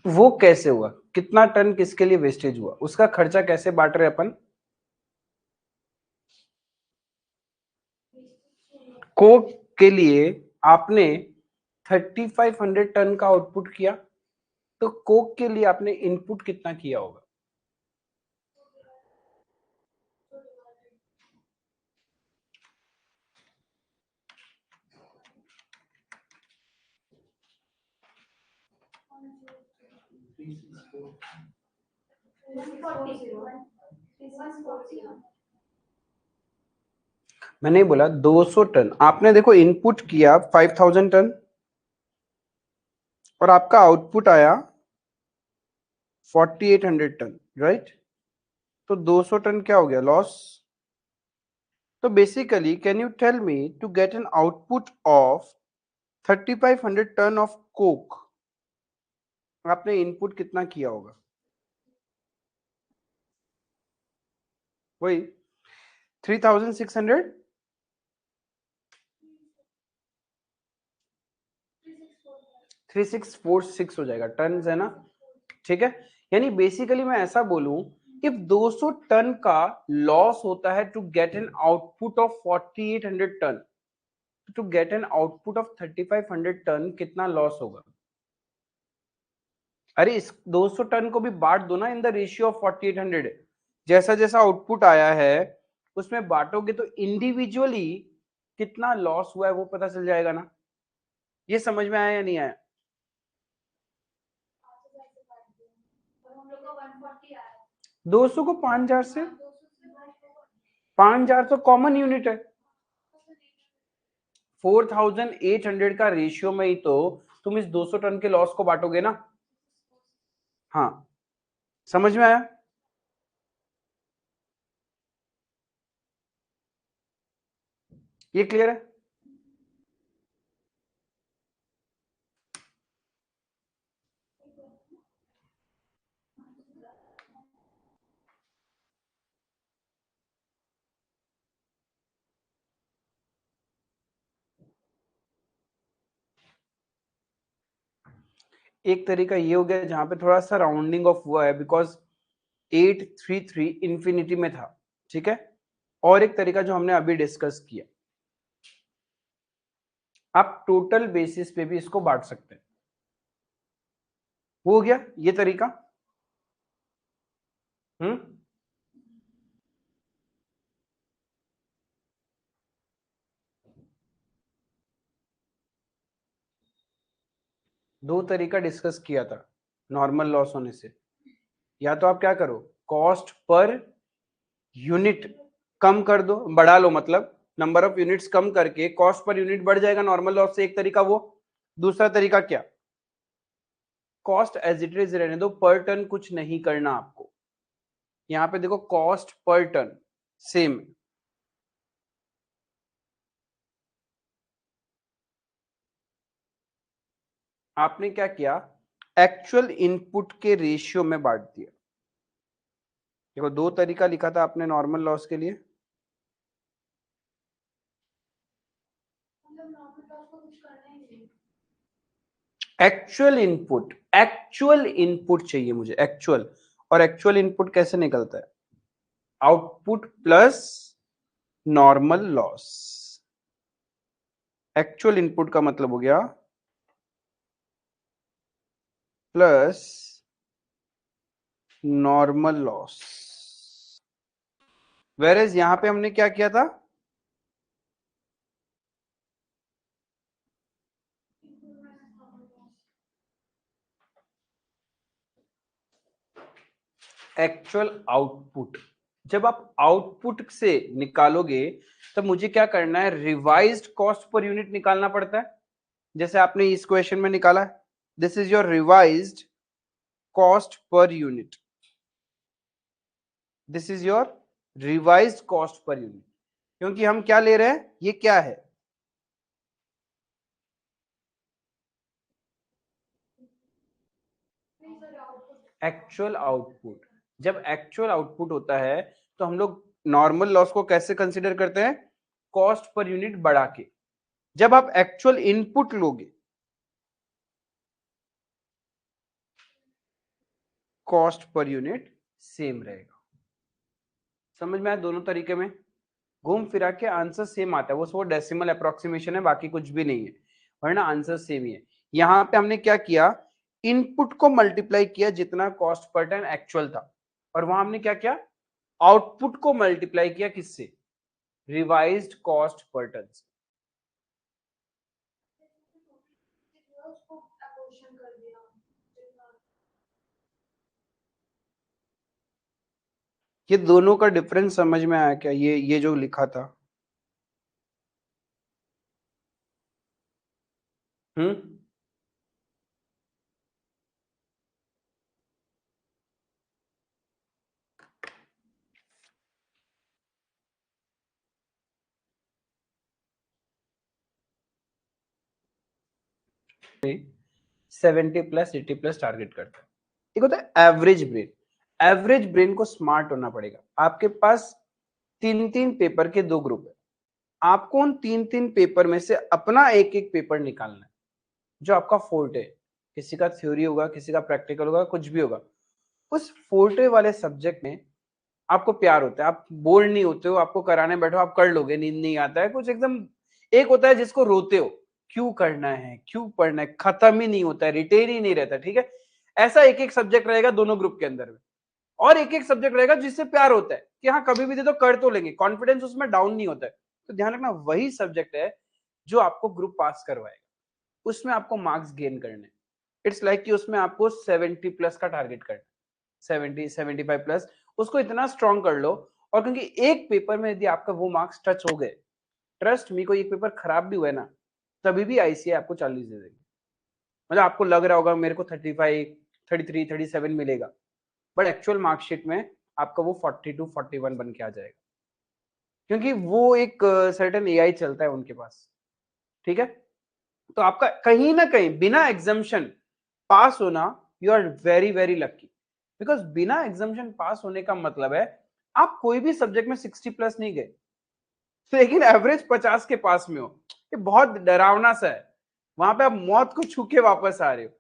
A: वो कैसे हुआ, कितना टन किसके लिए वेस्टेज हुआ, उसका खर्चा कैसे बांट रहे अपन? कोक के लिए आपने 3500 टन का आउटपुट किया, तो कोक के लिए आपने इनपुट कितना किया होगा? मैंने बोला 200 टन, आपने देखो इनपुट किया 5000 टन और आपका आउटपुट आया 4800 टन, राइट? तो 200 टन क्या हो गया लॉस? तो basically can you tell me to get an output of 3500 ton of coke, आपने इनपुट कितना किया होगा? वही 3600, 3646 हो जाएगा, टन है ना? ठीक है, यानी बेसिकली मैं ऐसा बोलूं, इफ 200 टन का लॉस होता है to get an output of 4800 ton, to get an output of 3500 ton कितना लॉस होगा? अरे इस 200 टन को भी बांट दो ना इन द रेशियो ऑफ 4800, जैसा जैसा आउटपुट आया है उसमें बांटोगे तो इंडिविजुअली कितना लॉस हुआ है वो पता चल जाएगा ना। ये समझ में आया या नहीं आया? दो सौ को 5000 से, 5000 तो कॉमन यूनिट है, 4800 का रेशियो में ही तो तुम इस 200 टन के लॉस को बांटोगे ना। हाँ, समझ में आया? ये क्लियर है? एक तरीका ये हो गया जहां पे थोड़ा सा राउंडिंग ऑफ हुआ है बिकॉज 833 इंफिनिटी में था, ठीक है। और एक तरीका जो हमने अभी डिस्कस किया, आप टोटल बेसिस पे भी इसको बांट सकते हैं, वो हो गया ये तरीका। हम्म, दो तरीका डिस्कस किया था नॉर्मल लॉस होने से। या तो आप क्या करो, कॉस्ट पर यूनिट कम कर दो, बढ़ा लो, मतलब नंबर ऑफ यूनिट्स कम करके कॉस्ट पर यूनिट बढ़ जाएगा नॉर्मल लॉस से, एक तरीका वो। दूसरा तरीका क्या, कॉस्ट एज इट इज रहने दो, पर टन कुछ नहीं करना आपको। यहां पे देखो कॉस्ट पर टन सेम, आपने क्या किया, एक्चुअल इनपुट के रेशियो में बांट दिया। देखो दो तरीका लिखा था आपने नॉर्मल लॉस के लिए, एक्चुअल इनपुट, एक्चुअल इनपुट चाहिए मुझे, एक्चुअल। और एक्चुअल इनपुट कैसे निकलता है, output plus normal loss. Actual input का मतलब हो गया प्लस नॉर्मल लॉस। वेरएज यहां पे हमने क्या किया था, एक्चुअल आउटपुट। जब आप आउटपुट से निकालोगे तब मुझे क्या करना है, रिवाइज्ड कॉस्ट पर यूनिट निकालना पड़ता है, जैसे आपने इस क्वेश्चन में निकाला है। This is your revised cost per unit, this is your revised cost per unit, क्योंकि हम क्या ले रहे हैं, ये क्या है, एक्चुअल आउटपुट। जब एक्चुअल आउटपुट होता है तो हम लोग नॉर्मल लॉस को कैसे कंसीडर करते हैं, कॉस्ट पर यूनिट बढ़ा के। जब आप एक्चुअल इनपुट लोगे, कॉस्ट पर यूनिट सेम रहेगा। समझ में आया, दोनों तरीके में घूम फिरा के आंसर सेम आता है, वो डेसिमल अप्रोक्सीमेशन है, बाकी कुछ भी नहीं है, वरना आंसर सेम ही है। यहां पे हमने क्या किया, इनपुट को मल्टीप्लाई किया जितना कॉस्ट पर टन एक्चुअल था, और वहां हमने क्या किया, आउटपुट को मल्टीप्लाई किया किससे, रिवाइज्ड कॉस्ट पर टन से। ये दोनों का डिफरेंस समझ में आया क्या, ये जो लिखा था, 70 प्लस 80 प्लस टारगेट करता है। एक होता है एवरेज ब्रेन, एवरेज ब्रेन को स्मार्ट होना पड़ेगा। आपके पास 3-3 पेपर के 2 ग्रुप है, आपको उन 3-3 पेपर में से अपना एक एक पेपर निकालना है जो आपका फोर्ट है। किसी का थ्योरी होगा, किसी का प्रैक्टिकल होगा, कुछ भी होगा। उस फोर्टे वाले सब्जेक्ट में आपको प्यार होता है, आप बोर नहीं होते हो, आपको कराने बैठो आप कर लोगे, नींद नहीं आता है कुछ एकदम। एक होता है जिसको रोते हो, क्यों करना है, क्यों पढ़ना है, खत्म ही नहीं होता है, रिटेन ही नहीं रहता, ठीक है। ऐसा एक एक सब्जेक्ट रहेगा दोनों ग्रुप के अंदर में। और एक एक सब्जेक्ट रहेगा जिससे प्यार होता है कि हाँ कभी भी दे तो कर तो लेंगे, कॉन्फिडेंस उसमें डाउन नहीं होता है। तो ध्यान रखना, वही सब्जेक्ट है जो आपको ग्रुप पास करवाएगा, उसमें आपको मार्क्स गेन करने। इट्स लाइक कि उसमें आपको 70 प्लस का टारगेट करना, 70-75 प्लस, उसको इतना स्ट्रॉन्ग कर लो। और क्योंकि एक पेपर में यदि आपका वो मार्क्स टच हो गए, ट्रस्ट मी, कोई एक पेपर खराब भी हुआ है ना, तभी भी आईसीआई आपको 40 दे देगी। मतलब आपको लग रहा होगा मेरे को 35, 33, 37 मिलेगा, बट एक्चुअल मार्कशीट में आपका वो 42, 41 बन के आ जाएगा, क्योंकि वो एक सर्टेन एआई चलता है उनके पास, ठीक है। तो आपका कहीं ना कहीं बिना एग्जाम्शन पास होना, you are very very lucky. Because बिना एग्जाम्शन पास होने का मतलब है आप कोई भी सब्जेक्ट में 60 प्लस नहीं गए, लेकिन एवरेज 50 के पास में हो। ये बहुत डरावना सा है, वहां पे आप मौत को छू के वापस आ रहे हो।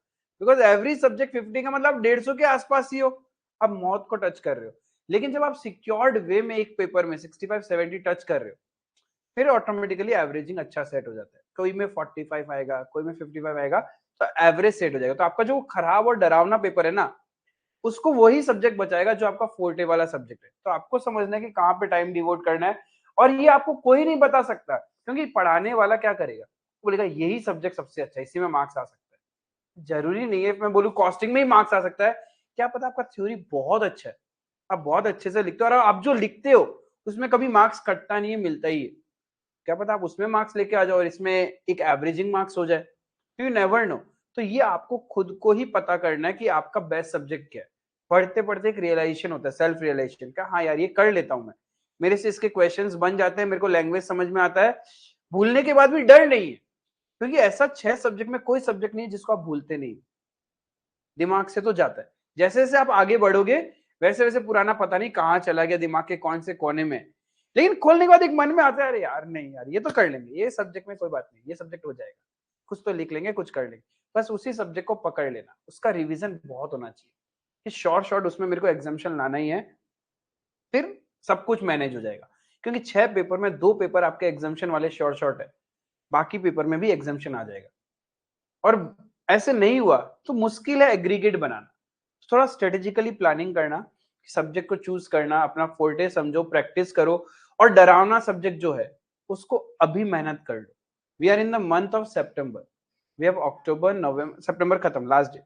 A: बिकॉज एवरेज सब्जेक्ट 50 का मतलब 150 के आसपास ही हो, आप मौत को टच कर रहे हो। लेकिन जब आप सिक्योर्ड वे में एक पेपर में 65-70 टच कर रहे हो, फिर ऑटोमेटिकली एवरेजिंग अच्छा सेट हो जाता है। कोई में 45 आएगा, कोई में 55 आएगा, तो एवरेज सेट हो जाएगा। तो आपका जो खराब और डरावना पेपर है ना, उसको वही सब्जेक्ट बचाएगा जो आपका फोर्टे वाला सब्जेक्ट है। तो आपको समझना है कि कहाँ पे टाइम डिवोट करना है, और ये आपको कोई नहीं बता सकता, क्योंकि पढ़ाने वाला क्या करेगा, बोलेगा यही सब्जेक्ट सबसे अच्छा है, इसी में मार्क्स आ सकता है। जरूरी नहीं है मैं बोलूँ कॉस्टिंग में ही मार्क्स आ सकता है, क्या पता आपका थ्योरी बहुत अच्छा है, आप बहुत अच्छे से लिखते हो, और आप जो लिखते हो उसमें कभी मार्क्स कटता नहीं है, मिलता ही है। क्या पता आप उसमें मार्क्स लेके आ जाओ और इसमें एक एवरेजिंग मार्क्स हो जाए, यू नेवर नो। तो ये आपको खुद को ही पता करना है कि आपका बेस्ट सब्जेक्ट क्या है। पढ़ते पढ़ते एक रियलाइजेशन होता है, सेल्फ रियलाइजेशन का, हाँ यार ये कर लेता हूं मैं, मेरे से इसके क्वेश्चंस बन जाते हैं, मेरे को लैंग्वेज समझ में आता है, भूलने के बाद भी डर नहीं है। क्योंकि ऐसा 6 सब्जेक्ट में कोई सब्जेक्ट नहीं है जिसको आप भूलते नहीं, दिमाग से तो जाता है। जैसे जैसे आप आगे बढ़ोगे वैसे वैसे पुराना पता नहीं कहाँ चला गया दिमाग के कौन से कोने में, लेकिन खोलने के बाद एक मन में आता है अरे यार नहीं यार ये तो कर लेंगे, ये सब्जेक्ट में कोई बात नहीं, ये सब्जेक्ट हो जाएगा, कुछ तो लिख लेंगे, कुछ कर लेंगे। बस उसी सब्जेक्ट को पकड़ लेना, उसका रिविजन बहुत होना चाहिए कि शॉर्ट शॉर्ट उसमें मेरे को एग्जाम्शन लाना ही है, फिर सब कुछ मैनेज हो जाएगा। क्योंकि 6 पेपर में 2 पेपर आपके एग्जाम्शन वाले शॉर्ट शॉर्ट है, बाकी पेपर में भी एग्जाम्शन आ जाएगा। और ऐसे नहीं हुआ तो मुश्किल है एग्रीगेट बनाना, थोड़ा स्ट्रेटेजिकली प्लानिंग करना, सब्जेक्ट को चूज करना, अपना फोर्टे समझो, प्रैक्टिस करो। और डरावना सब्जेक्ट जो है उसको अभी मेहनत कर लो। We are in the month of September, we have October November, सितंबर खत्म, लास्ट डे,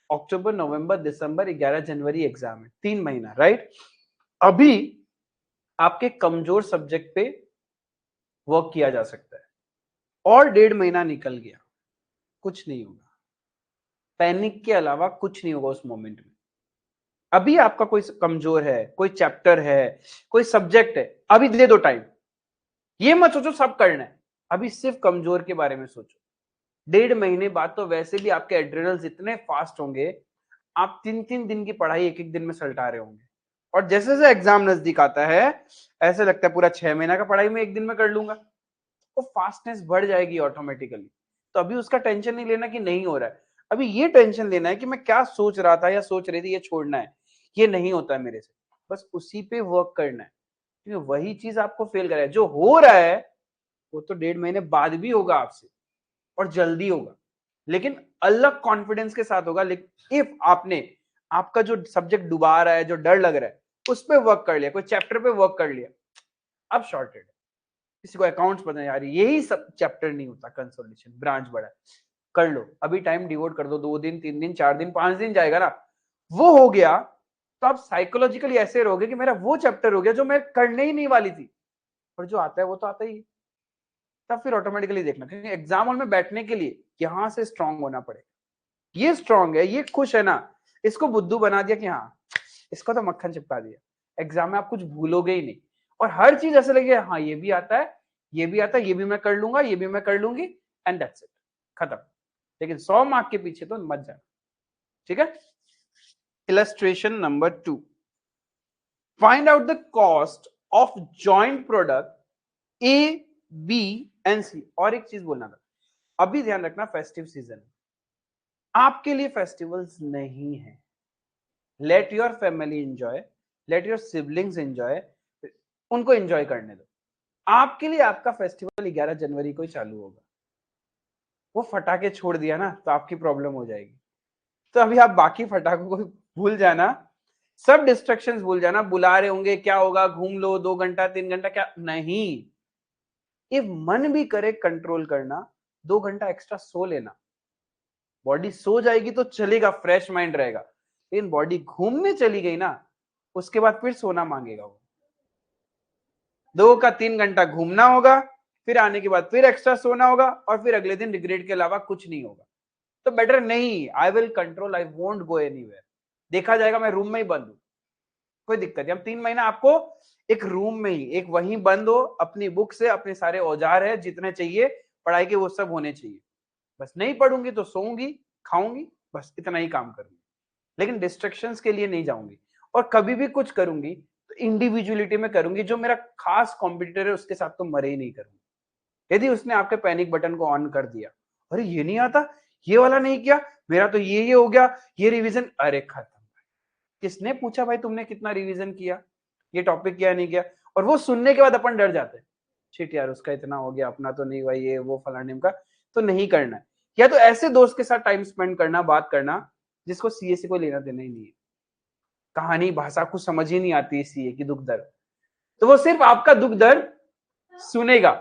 A: अक्टूबर नवंबर दिसंबर, 11 जनवरी एग्जाम है, 3 महीना, राइट। अभी आपके कमजोर सब्जेक्ट पे वर्क किया जा सकता है, और 1.5 महीना निकल गया, कुछ नहीं होगा, पैनिक के अलावा कुछ नहीं होगा उस मोमेंट में। अभी आपका कोई कमजोर है, कोई चैप्टर है, कोई सब्जेक्ट है, अभी दे दो टाइम। ये मत सोचो सब करना है, अभी सिर्फ कमजोर के बारे में सोचो। 1.5 महीने बाद तो वैसे भी आपके एड्रेनल्स इतने फास्ट होंगे, आप 3-3 दिन की पढ़ाई एक एक दिन में सल्टा रहे होंगे। और जैसे जैसे एग्जाम नजदीक आता है, ऐसे लगता है पूरा 6 महीना का पढ़ाई मैं एक दिन में कर लूंगा। वो फास्टनेस बढ़ जाएगी ऑटोमेटिकली। तो अभी उसका टेंशन नहीं लेना कि नहीं हो रहा है, अभी ये टेंशन लेना है कि मैं क्या सोच रहा था या सोच रही थी, ये छोड़ना है, ये नहीं होता है मेरे से, बस उसी पे वर्क करना है। क्योंकि वही चीज आपको फेल कर रहा है, जो हो रहा है वो तो 1.5 महीने बाद भी होगा आपसे, और जल्दी होगा, लेकिन अलग कॉन्फिडेंस के साथ होगा। लेकिन इफ आपने आपका जो सब्जेक्ट डुबा रहा है, जो डर लग रहा है, उस पर वर्क कर लिया, कोई चैप्टर पे वर्क कर लिया, अब शॉर्टेड। किसी को अकाउंट्स पता है यार, यही सब चैप्टर नहीं होता, कंसोलिडेशन ब्रांच बड़ा है, कर लो अभी, टाइम डिवोट कर दो, 2 दिन 3 दिन 4 दिन 5 दिन जाएगा ना, वो हो गया तो आप साइकोलॉजिकली ऐसे रहोगे कि मेरा वो चैप्टर हो गया जो मैं करने ही नहीं वाली थी, और जो आता है वो तो आता ही है। तब फिर ऑटोमेटिकली देखना, क्योंकि एग्जाम हॉल में बैठने के लिए यहां से स्ट्रांग होना पड़ेगा। ये स्ट्रांग है, ये खुश है ना, इसको बुद्धू बना दिया कि हाँ इसको तो मक्खन चिपका दिया, एग्जाम में आप कुछ भूलोगे ही नहीं, और हर चीज ऐसे लगे हाँ ये भी आता है, ये भी आता है, ये भी मैं कर लूंगा, ये भी मैं कर लूंगी, एंड दैट्स इट, खत्म। लेकिन 100 मार्क के पीछे तो मत जाना, ठीक है। Illustration number 2, find out the cost of joint product A B and C. और एक चीज बोलना था, अभी ध्यान रखना, फेस्टिव सीजन आपके लिए फेस्टिवल्स नहीं है। Let your family enjoy, let your siblings enjoy, उनको एंजॉय करने दो। आपके लिए आपका फेस्टिवल 11 जनवरी को ही चालू होगा। वो फटाके छोड़ दिया ना तो आपकी प्रॉब्लम हो जाएगी। तो अभी आप बाकी फटाकों को भूल जाना, सब डिस्ट्रक्शंस भूल जाना, बुला रहे होंगे क्या होगा, घूम लो 2 घंटा 3 घंटा, क्या नहीं। ये मन भी करे कंट्रोल करना, 2 घंटा एक्स्ट्रा सो लेना, बॉडी सो जाएगी तो चलेगा, फ्रेश माइंड रहेगा। लेकिन बॉडी घूमने चली गई ना, उसके बाद फिर सोना मांगेगा वो। 2 का 3 घंटा घूमना होगा, फिर आने के बाद फिर एक्स्ट्रा सोना होगा, और फिर अगले दिन रिग्रेट के अलावा कुछ नहीं होगा। तो बेटर नहीं, I will control, I won't go anywhere, देखा जाएगा, मैं रूम में ही बंद हूं, कोई दिक्कत नहीं। हम 3 महीना आपको एक रूम में ही, एक वहीं बंद हो, अपनी बुक से अपने सारे औजार है जितने चाहिए पढ़ाई के वो सब होने चाहिए, बस नहीं पढ़ूंगी तो सोऊंगी, खाऊंगी, बस इतना ही काम करूंगी। लेकिन डिस्ट्रक्शंस के लिए नहीं जाऊंगी, और कभी भी कुछ करूंगी तो इंडिविजुअलिटी में करूंगी, जो मेरा खास कॉम्पिटिटर है उसके साथ तो मरे ही नहीं करूंगी। यदि उसने आपके पैनिक बटन को ऑन कर दिया, अरे ये नहीं आता, ये वाला नहीं किया, मेरा तो ये हो गया, ये रिवीजन, अरे खत्म। किसने पूछा भाई तुमने कितना रिवीजन किया, ये टॉपिक किया नहीं किया? और वो सुनने के बाद अपन डर जाते हैं, शिट यार उसका इतना हो गया, अपना तो नहीं भाई, ये वो फलाने का तो नहीं करना है। या तो ऐसे दोस्त के साथ टाइम स्पेंड करना, बात करना, जिसको सीए से कोई लेना देना ही नहीं है, कहानी भाषा कुछ समझ ही नहीं आती है सीए की दुख दर्द, तो वो सिर्फ आपका दुख दर्द सुनेगा।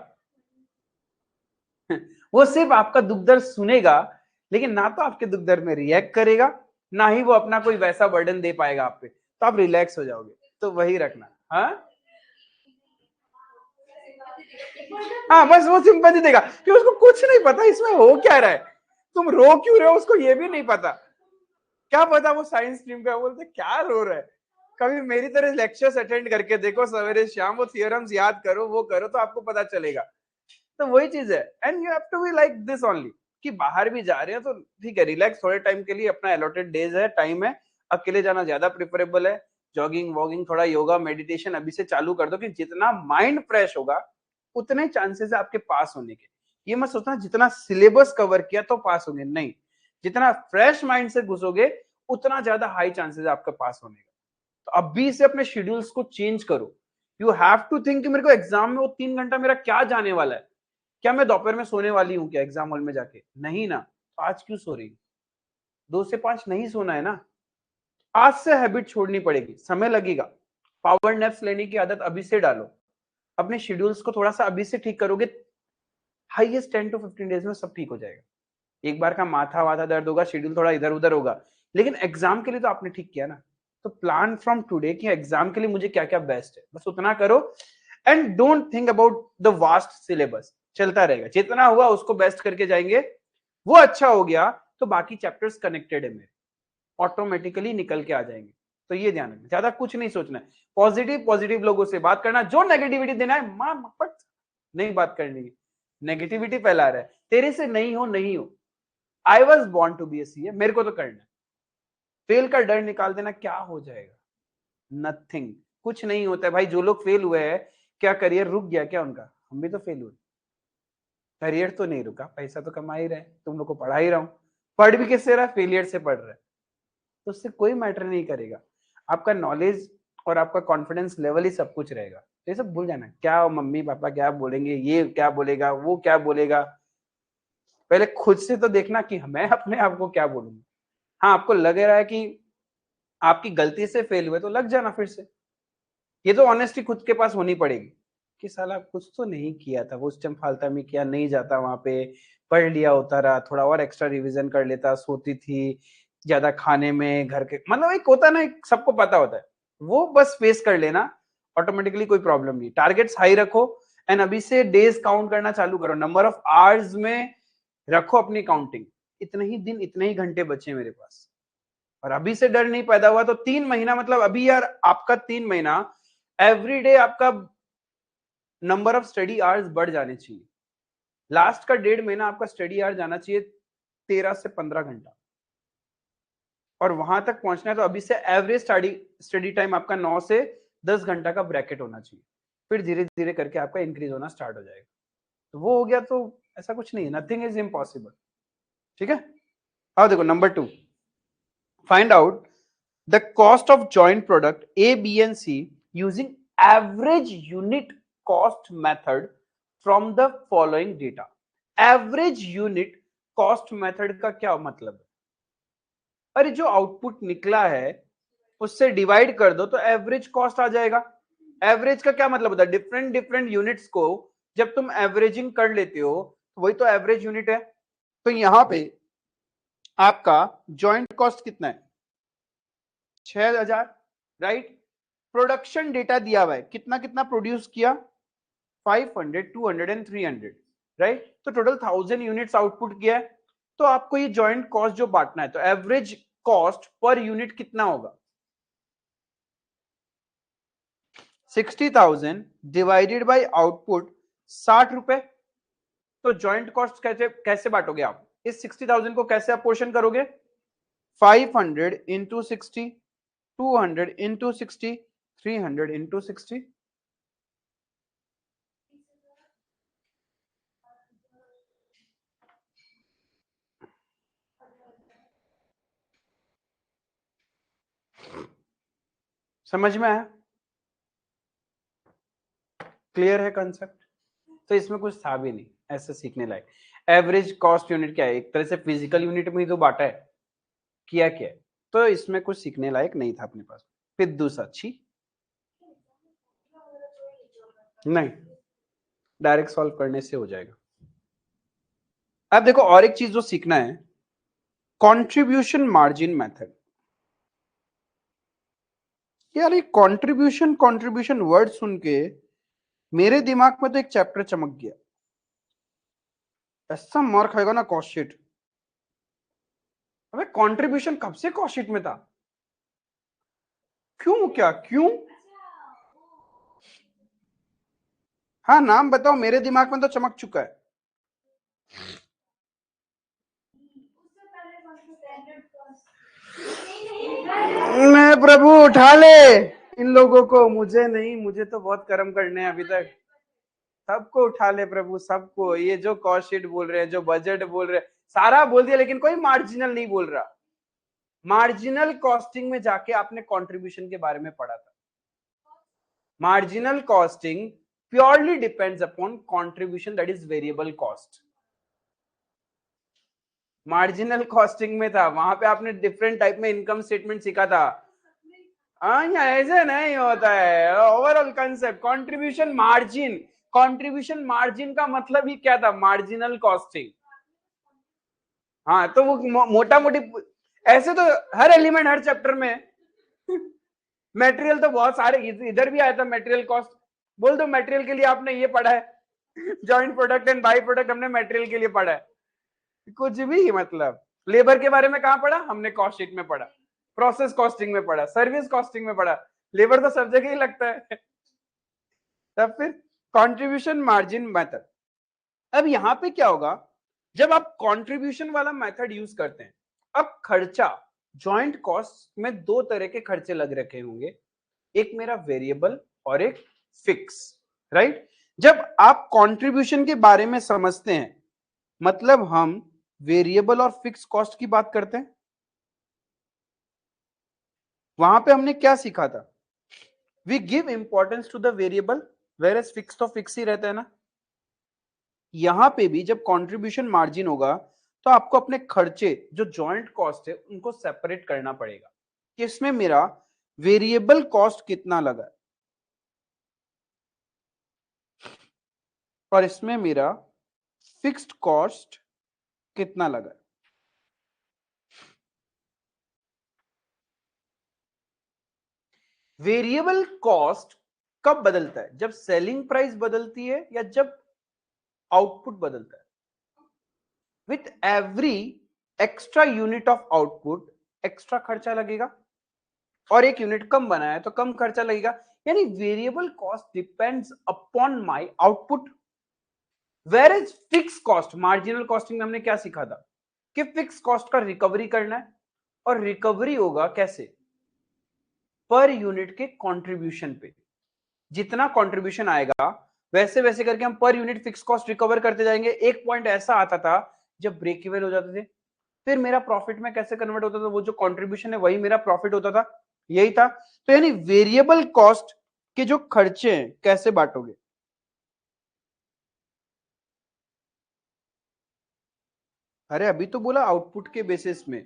A: वो सिर्फ आपका दुख दर्द सुनेगा, लेकिन ना तो आपके दुख दर्द में रिएक्ट करेगा, ना ही वो अपना कोई वैसा बर्डन दे पाएगा आप पे, तो आप रिलैक्स हो जाओगे। तो वही रखना। हाँ हाँ, बस वो सिंपैथी देगा कि उसको कुछ नहीं पता इसमें हो क्या रहा है, तुम रो क्यों रहे हो, उसको ये भी नहीं पता। क्या पता वो साइंस स्ट्रीम का, बोलते क्या रो रहा है। कभी मेरी तरह लेक्चर्स अटेंड करके देखो सवेरे शाम, वो थियोरम्स याद करो, वो करो, तो आपको पता चलेगा। तो वही चीज है, and you have to be like this only, कि बाहर भी जा रहे हैं तो ठीक है, रिलैक्स थोड़े टाइम के लिए, अपना अलॉटेड डेज है, टाइम है, अकेले जाना ज्यादा प्रिफरेबल है। जॉगिंग वॉगिंग, थोड़ा योगा मेडिटेशन अभी से चालू कर दो, कि जितना माइंड फ्रेश होगा उतने चांसेस है आपके पास होने के। ये मत सोचना जितना सिलेबस कवर किया तो पास होंगे, नहीं, जितना फ्रेश माइंड से घुसोगे उतना ज्यादा हाई चांसेस है आपके पास होने का। तो अभी से अपने शेड्यूल्स को चेंज करो। यू हैव टू थिंक कि मेरे को एग्जाम में वो 3 घंटा मेरा क्या जाने वाला है, क्या मैं दोपहर में सोने वाली हूँ क्या एग्जाम हॉल में जाके, नहीं ना, तो आज क्यों सो रही हूँ? 2 से 5 नहीं सोना है ना, आज से हैबिट छोड़नी पड़ेगी, समय लगेगा। पावर नैप्स लेने की आदत अभी से डालो, अपने शेड्यूल्स को थोड़ा सा अभी से ठीक करोगे, हाईएस्ट 10 to 15 डेज में सब ठीक हो जाएगा। एक बार का माथा वाथा दर्द होगा, शेड्यूल थोड़ा इधर उधर होगा, लेकिन एग्जाम के लिए तो आपने ठीक किया ना। तो प्लान फ्रॉम टुडे कि एग्जाम के लिए मुझे क्या क्या बेस्ट है, बस उतना करो, and don't think about the vast syllabus, चलता रहेगा, जितना हुआ उसको बेस्ट करके जाएंगे। वो अच्छा हो गया तो बाकी चैप्टर्स कनेक्टेड है मेरे, ऑटोमेटिकली निकल के आ जाएंगे। तो ये ध्यान रखना, ज्यादा कुछ नहीं सोचना है, पॉजिटिव पॉजिटिव लोगों से बात करना, जो नेगेटिविटी देना है मां मपट नहीं बात करनी, नेगेटिविटी फैला रहा है, तेरे से नहीं हो नहीं हो। I was born to be a CA, मेरे को तो करना है, फेल का डर निकाल देना, क्या हो जाएगा, नथिंग, कुछ नहीं होता है भाई। जो लोग फेल हुए हैं, क्या करियर रुक गया क्या उनका? हम भी तो फेल हुए, करियर तो नहीं रुका, पैसा तो कमा ही रहे, तुम लोग को पढ़ा ही रहा हूं, पढ़ भी किससे रहा? फेलियर से पढ़ रहा है, तो उससे कोई मैटर नहीं करेगा, आपका नॉलेज और आपका कॉन्फिडेंस लेवल ही सब कुछ रहेगा। ये सब भूल जाना, क्या मम्मी पापा क्या बोलेंगे, ये क्या बोलेगा, वो क्या बोलेगा, पहले खुद से तो देखना कि मैं अपने आप को क्या बोलूंगा। हाँ, आपको लग रहा है कि आपकी गलती से फेल हुए तो लग जाना फिर से, ये तो ऑनेस्टी खुद के पास होनी पड़ेगी कि साला कुछ तो नहीं किया था, वो उस टाइम फालतू किया, नहीं जाता वहां पे, पढ़ लिया होता रहा, थोड़ा और एक्स्ट्रा रिवीजन कर लेता, सोती थी ज्यादा, खाने में घर के, मतलब एक होता है ना, एक सबको पता होता है, वो बस फेस कर लेना, ऑटोमेटिकली कोई प्रॉब्लम नहीं। टारगेट्स हाई रखो एंड अभी से डेज काउंट करना चालू करो, नंबर ऑफ आवर्स में रखो अपनी काउंटिंग, इतने ही दिन इतने ही घंटे बचे मेरे पास, और अभी से डर नहीं पैदा हुआ तो 3 महीना, मतलब अभी यार आपका 3 महीना एवरीडे आपका नंबर ऑफ स्टडी आवर्स बढ़ जाने चाहिए, लास्ट का 1.5 महीना आपका स्टडी आवर जाना चाहिए 13 से 15 घंटा, और वहां तक पहुंचना है तो अभी से एवरेज स्टडी टाइम आपका 9 से 10 घंटा का ब्रैकेट होना चाहिए, फिर धीरे धीरे करके आपका इंक्रीज होना स्टार्ट हो जाएगा, तो वो हो गया तो ऐसा कुछ नहीं है, नथिंग इज इम्पॉसिबल। ठीक है, अब देखो number 2, find out the cost of joint product A B and C using average unit cost method from the following data. Average unit cost method का क्या मतलब है? अरे जो आउटपुट निकला है उससे डिवाइड कर दो तो एवरेज कॉस्ट आ जाएगा। एवरेज का क्या मतलब होता है? डिफरेंट डिफरेंट यूनिट्स को जब तुम एवरेजिंग कर लेते हो तो वही तो एवरेज यूनिट है। तो यहां पे आपका जॉइंट कॉस्ट कितना है? 6000, राइट। प्रोडक्शन डेटा दिया हुआ है, कितना कितना प्रोड्यूस किया? 500, 200 एंड 300, राइट। तो टोटल 1000 यूनिट्स आउटपुट किया है, तो आपको ये जॉइंट कॉस्ट जो बांटना है, तो एवरेज कॉस्ट पर यूनिट कितना होगा? 60,000 डिवाइडेड बाय आउटपुट 60 रुपए। तो जॉइंट कॉस्ट कैसे कैसे बांटोगे आप? इस 60,000 को कैसे अपोर्शन करोगे? 500 इंटू 60, 200 इंटू 60, 300 इंटू 60। समझ में आया? क्लियर है कंसेप्ट? तो इसमें कुछ था भी नहीं ऐसे सीखने लायक। एवरेज कॉस्ट यूनिट क्या है? एक तरह से फिजिकल यूनिट में ही तो बांटा है, किया क्या है, तो इसमें कुछ सीखने लायक नहीं था अपने पास। फिर दूसरा अच्छी नहीं, डायरेक्ट सॉल्व करने से हो जाएगा। अब देखो और एक चीज जो सीखना है, कंट्रीब्यूशन मार्जिन मेथड। यार ये कंट्रीब्यूशन कंट्रीब्यूशन वर्ड सुन के मेरे दिमाग में तो एक चैप्टर चमक गया, ऐसा मार खाएगा ना कॉस्ट शीट। अबे कंट्रीब्यूशन कब से कॉस्ट शीट में था? क्यों, क्या क्यों? हाँ नाम बताओ, मेरे दिमाग में तो चमक चुका है। मैं प्रभु उठा ले इन लोगों को, मुझे नहीं, मुझे तो बहुत कर्म करने हैं अभी तक। सबको उठा ले प्रभु, सबको। ये जो कॉस्ट शीट बोल रहे हैं, जो बजट बोल रहे हैं, सारा बोल दिया, लेकिन कोई मार्जिनल नहीं बोल रहा। मार्जिनल कॉस्टिंग में जाके आपने कंट्रीब्यूशन के बारे में पढ़ा था। Marginal costing purely depends upon contribution, that is variable cost. Marginal costing में था, वहां पे आपने डिफरेंट टाइप में इनकम स्टेटमेंट सीखा था। ऐसे नहीं होता है overall concept. Contribution margin, contribution margin का मतलब ही क्या था? Marginal costing. हाँ तो वो मोटा मोटी ऐसे तो हर एलिमेंट हर चैप्टर में मटेरियल तो बहुत सारे, इधर भी आया था मटेरियल कॉस्ट। बोल दो मटेरियल के लिए आपने ये पढ़ा है joint product and by product हमने मटेरियल के लिए पढ़ा है, कुछ भी मतलब। लेबर के बारे में कहां पढ़ा? हमने कॉस्ट शीट में पढ़ा। प्रोसेस कॉस्टिंग में पढ़ा, सर्विस कॉस्टिंग में पढ़ा, लेबर तो सब जगह ही लगता है। तब फिर कंट्रीब्यूशन मार्जिन मेथड। अब यहां पे क्या होगा, जब आप कंट्रीब्यूशन वाला मेथड यूज करते हैं, अब खर्चा जॉइंट कॉस्ट में दो तरह के खर्चे लग रखे होंगे, एक मेरा वेरिएबल और एक फिक्स, राइट। जब आप कंट्रीब्यूशन के बारे में समझते हैं, मतलब हम वेरिएबल और फिक्स कॉस्ट की बात करते हैं, वहां पे हमने क्या सीखा था, we give importance to the variable whereas fix तो फिक्स ही रहता है ना। यहां पे भी जब कंट्रीब्यूशन मार्जिन होगा तो आपको अपने खर्चे जो जॉइंट कॉस्ट है उनको सेपरेट करना पड़ेगा कि इसमें मेरा वेरिएबल कॉस्ट कितना लगा और इसमें मेरा फिक्स्ड कॉस्ट कितना लगा। वेरिएबल कॉस्ट कब बदलता है, जब सेलिंग प्राइस बदलती है या जब आउटपुट बदलता है। With every extra unit of output extra खर्चा लगेगा और एक यूनिट कम बनाया तो कम खर्चा लगेगा। यानी variable cost depends upon my output, whereas fix cost, marginal costing में हमने क्या सीखा था कि फिक्स कॉस्ट का रिकवरी करना है और रिकवरी होगा कैसे, पर यूनिट के कंट्रीब्यूशन पे। जितना कंट्रीब्यूशन आएगा वैसे वैसे करके हम per unit fix cost recover करते जाएंगे। एक पॉइंट ऐसा आता था जब ब्रेक इवन हो जाते थे, फिर मेरा प्रॉफिट में कैसे कन्वर्ट होता था, वो जो कंट्रीब्यूशन है वही मेरा प्रॉफिट होता था, यही था। तो यानी वेरिएबल कॉस्ट के जो खर्चे हैं कैसे बांटोगे, अरे अभी तो बोला आउटपुट के बेसिस में,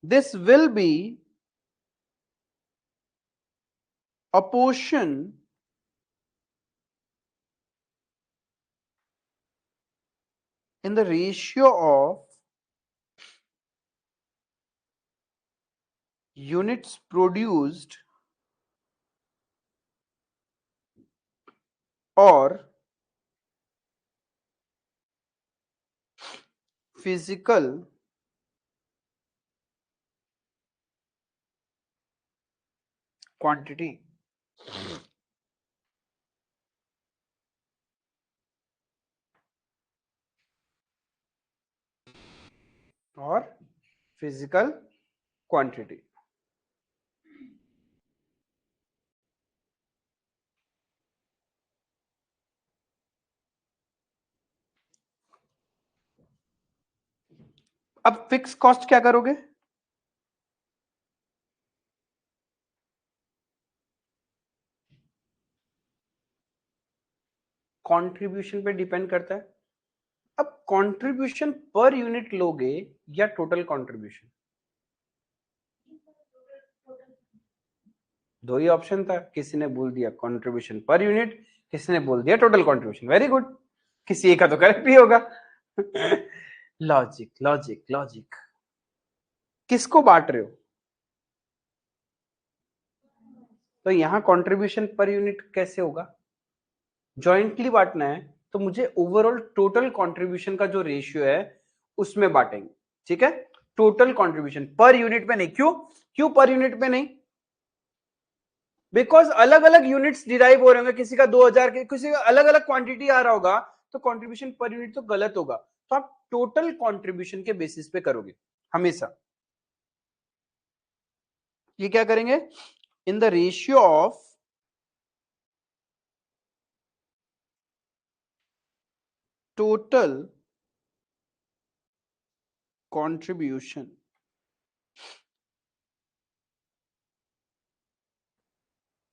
A: this will be a portion in the ratio of units produced or physical quantity और फिजिकल क्वांटिटी। अब फिक्स कॉस्ट क्या करोगे, कंट्रीब्यूशन पे डिपेंड करता है। अब कंट्रीब्यूशन पर यूनिट लोगे या टोटल कंट्रीब्यूशन, दो ही ऑप्शन था, किसी ने बोल दिया कंट्रीब्यूशन पर यूनिट, किसी ने बोल दिया टोटल कंट्रीब्यूशन, वेरी गुड, किसी एक का तो करेक्ट भी होगा। Logic logic logic. किसको बांट रहे हो, तो यहां कंट्रीब्यूशन पर यूनिट कैसे होगा, जॉइंटली बांटना है तो मुझे ओवरऑल टोटल कंट्रीब्यूशन का जो रेशियो है उसमें बांटेंगे, ठीक है। टोटल कंट्रीब्यूशन पर यूनिट पे नहीं, क्यों क्यों पर यूनिट पे नहीं, बिकॉज अलग अलग यूनिट्स डिराइव हो रहे होंगे, किसी का 2000 के, किसी का अलग अलग क्वांटिटी आ रहा होगा, तो कंट्रीब्यूशन पर यूनिट तो गलत होगा। तो आप टोटल कंट्रीब्यूशन के बेसिस पे करोगे हमेशा। ये क्या करेंगे, इन the ratio of total contribution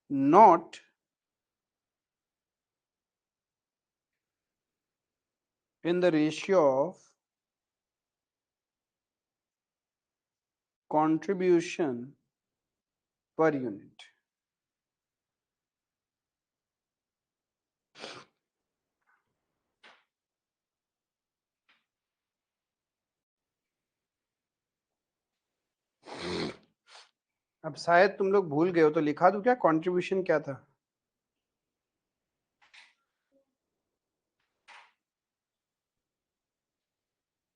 A: not in the ratio of contribution per unit। अब शायद तुम लोग भूल गए हो तो लिखा दूं क्या, कंट्रीब्यूशन क्या था,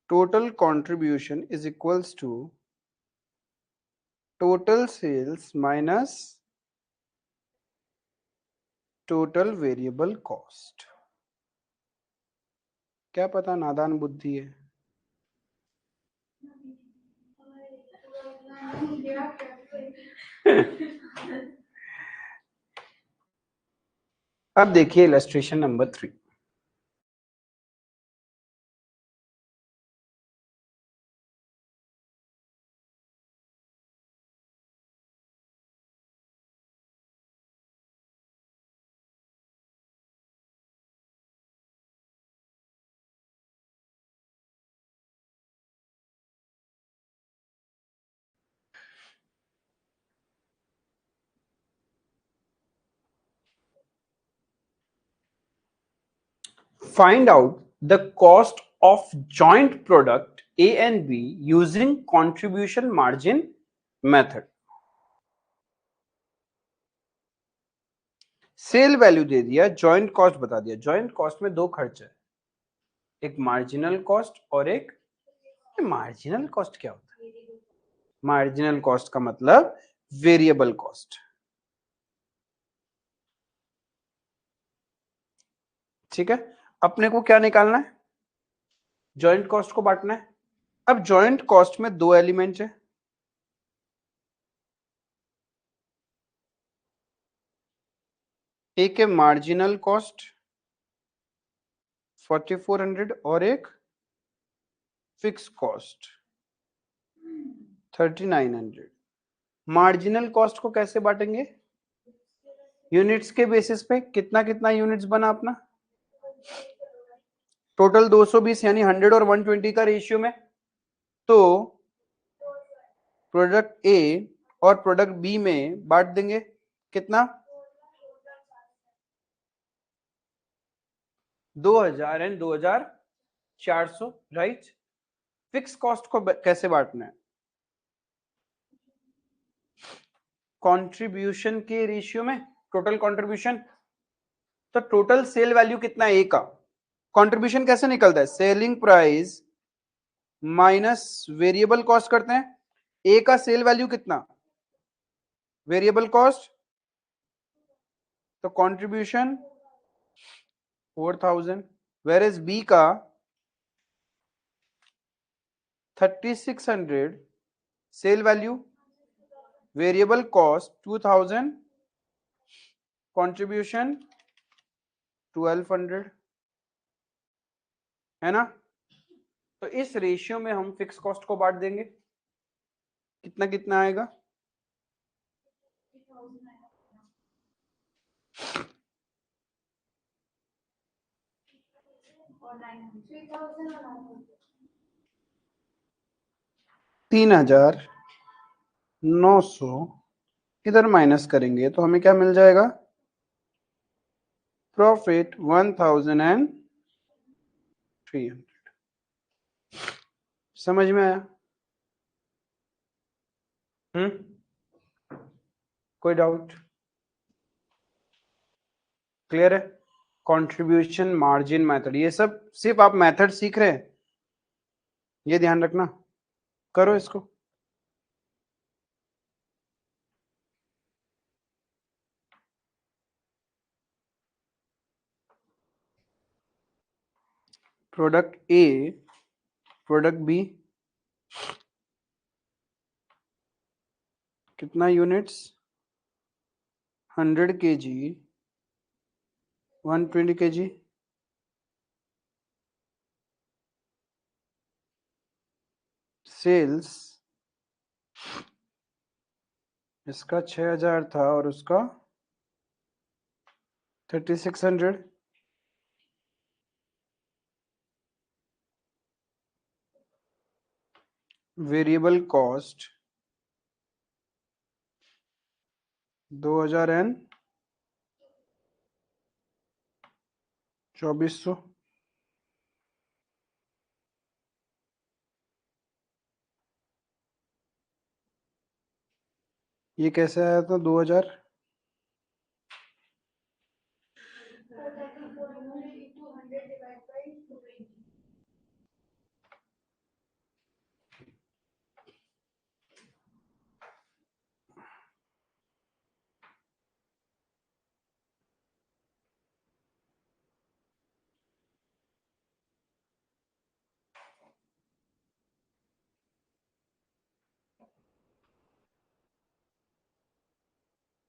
A: total contribution is equals to total sales minus total variable cost. क्या पता नादान बुद्धि है। अब देखिए illustration number 3। Find out the cost of joint product A and B using contribution margin method। Sale value दे दिया, जॉइंट कॉस्ट बता दिया। जॉइंट कॉस्ट में दो खर्च है, एक मार्जिनल कॉस्ट और एक मार्जिनल कॉस्ट। क्या होता है मार्जिनल कॉस्ट? का मतलब वेरिएबल कॉस्ट। ठीक है, अपने को क्या निकालना है? जॉइंट कॉस्ट को बांटना है। अब जॉइंट कॉस्ट में दो एलिमेंट है, एक है मार्जिनल कॉस्ट 4400 और एक फिक्स कॉस्ट 3900। मार्जिनल कॉस्ट को कैसे बांटेंगे? यूनिट्स के बेसिस पे। कितना कितना यूनिट्स बना अपना? टोटल 220, यानी 100 और 120 का रेशियो में। तो प्रोडक्ट ए और प्रोडक्ट बी में बांट देंगे। कितना? 2000 एंड 2400, राइट। फिक्स कॉस्ट को कैसे बांटना है? कंट्रीब्यूशन के रेशियो में, टोटल कंट्रीब्यूशन। तो टोटल सेल वैल्यू कितना है ए का? कंट्रीब्यूशन कैसे निकलता है? Selling price minus variable cost करते हैं। ए का सेल वैल्यू कितना? वेरिएबल कॉस्ट, तो कंट्रीब्यूशन 4000। वेर एज बी का 3600 sale value, variable cost 2000, contribution 1200, है ना। तो इस रेशियो में हम फिक्स कॉस्ट को बांट देंगे। कितना कितना आएगा? 3900 इधर माइनस करेंगे तो हमें क्या मिल जाएगा? प्रॉफिट 1300। समझ में आया? कोई डाउट? क्लियर है? कंट्रीब्यूशन मार्जिन मेथड, ये सब सिर्फ आप मेथड सीख रहे हैं, ये ध्यान रखना। करो इसको। प्रोडक्ट ए, प्रोडक्ट बी, कितना यूनिट्स? 100 kg, 120 kg। सेल्स इसका 6000 था और उसका 3600। Variable cost 2000 and 2400। ये कैसे आया था 2000?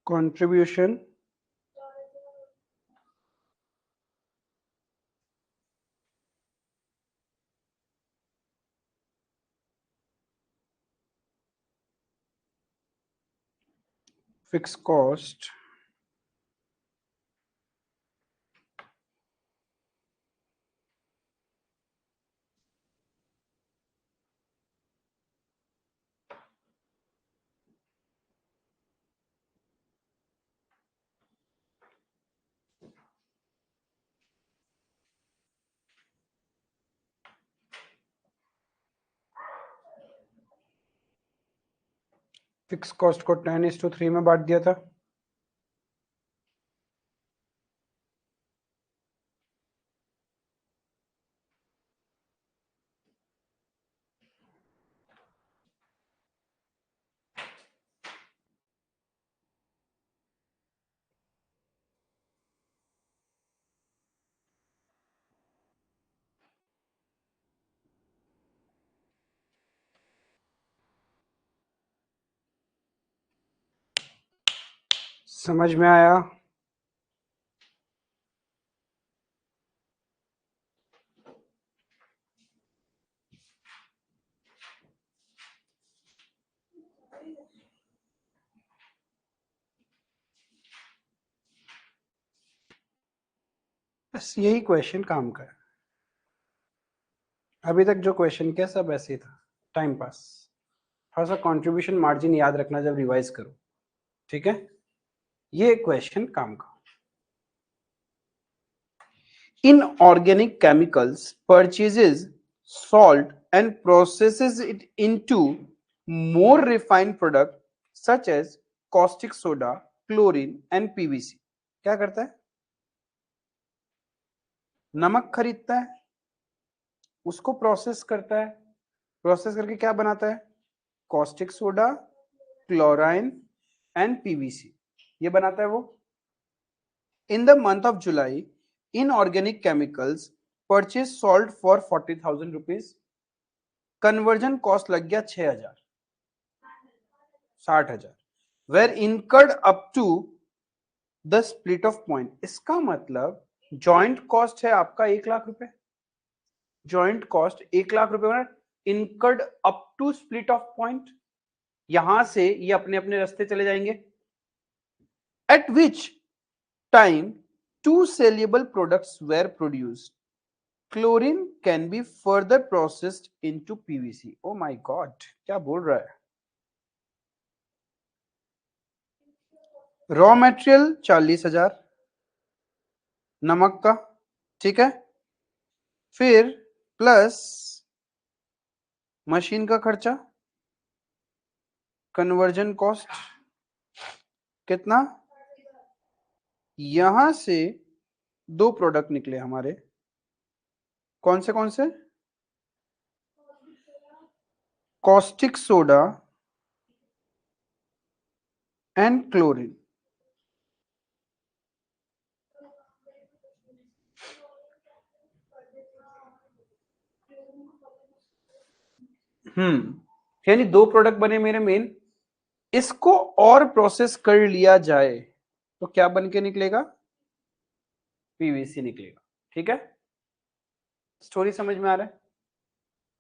A: Contribution fix cost fix cost को 10:3 में बांट दिया था। समझ में आया? बस यही क्वेश्चन काम का है। अभी तक जो क्वेश्चन किया सब ऐसे ही था, टाइम पास। थोड़ा सा कंट्रीब्यूशन मार्जिन याद रखना जब रिवाइज करो, ठीक है? ये क्वेश्चन काम का। Inorganic chemicals purchases salt and processes it into more refined product such as caustic soda, chlorine and PVC. क्या करता है? नमक खरीदता है, उसको प्रोसेस करता है, प्रोसेस करके क्या बनाता है? Caustic soda, chlorine and PVC, ये बनाता है वो। In the month of July inorganic chemicals purchase salt for 40,000 rupees. Conversion cost लग गया 6,000, 60,000, were incurred up to the split off point. इसका मतलब जॉइंट कॉस्ट है आपका 1,00,000 रुपए, जॉइंट कॉस्ट 1,00,000 रुपए, incurred up to split off point. यहां से ये अपने अपने रास्ते चले जाएंगे। At which time two saleable products were produced. Chlorine can be further processed into PVC. Oh my god, क्या बोल रहा है? रॉ मटेरियल 40,000 नमक का, ठीक है? फिर प्लस मशीन का खर्चा, कन्वर्जन कॉस्ट कितना? यहां से दो प्रोडक्ट निकले हमारे, कौन से? Caustic soda and chlorine. यानी दो प्रोडक्ट बने मेरे मेन। इसको और प्रोसेस कर लिया जाए तो क्या बन के निकलेगा? पीवीसी निकलेगा, ठीक है? स्टोरी समझ में आ रहा है?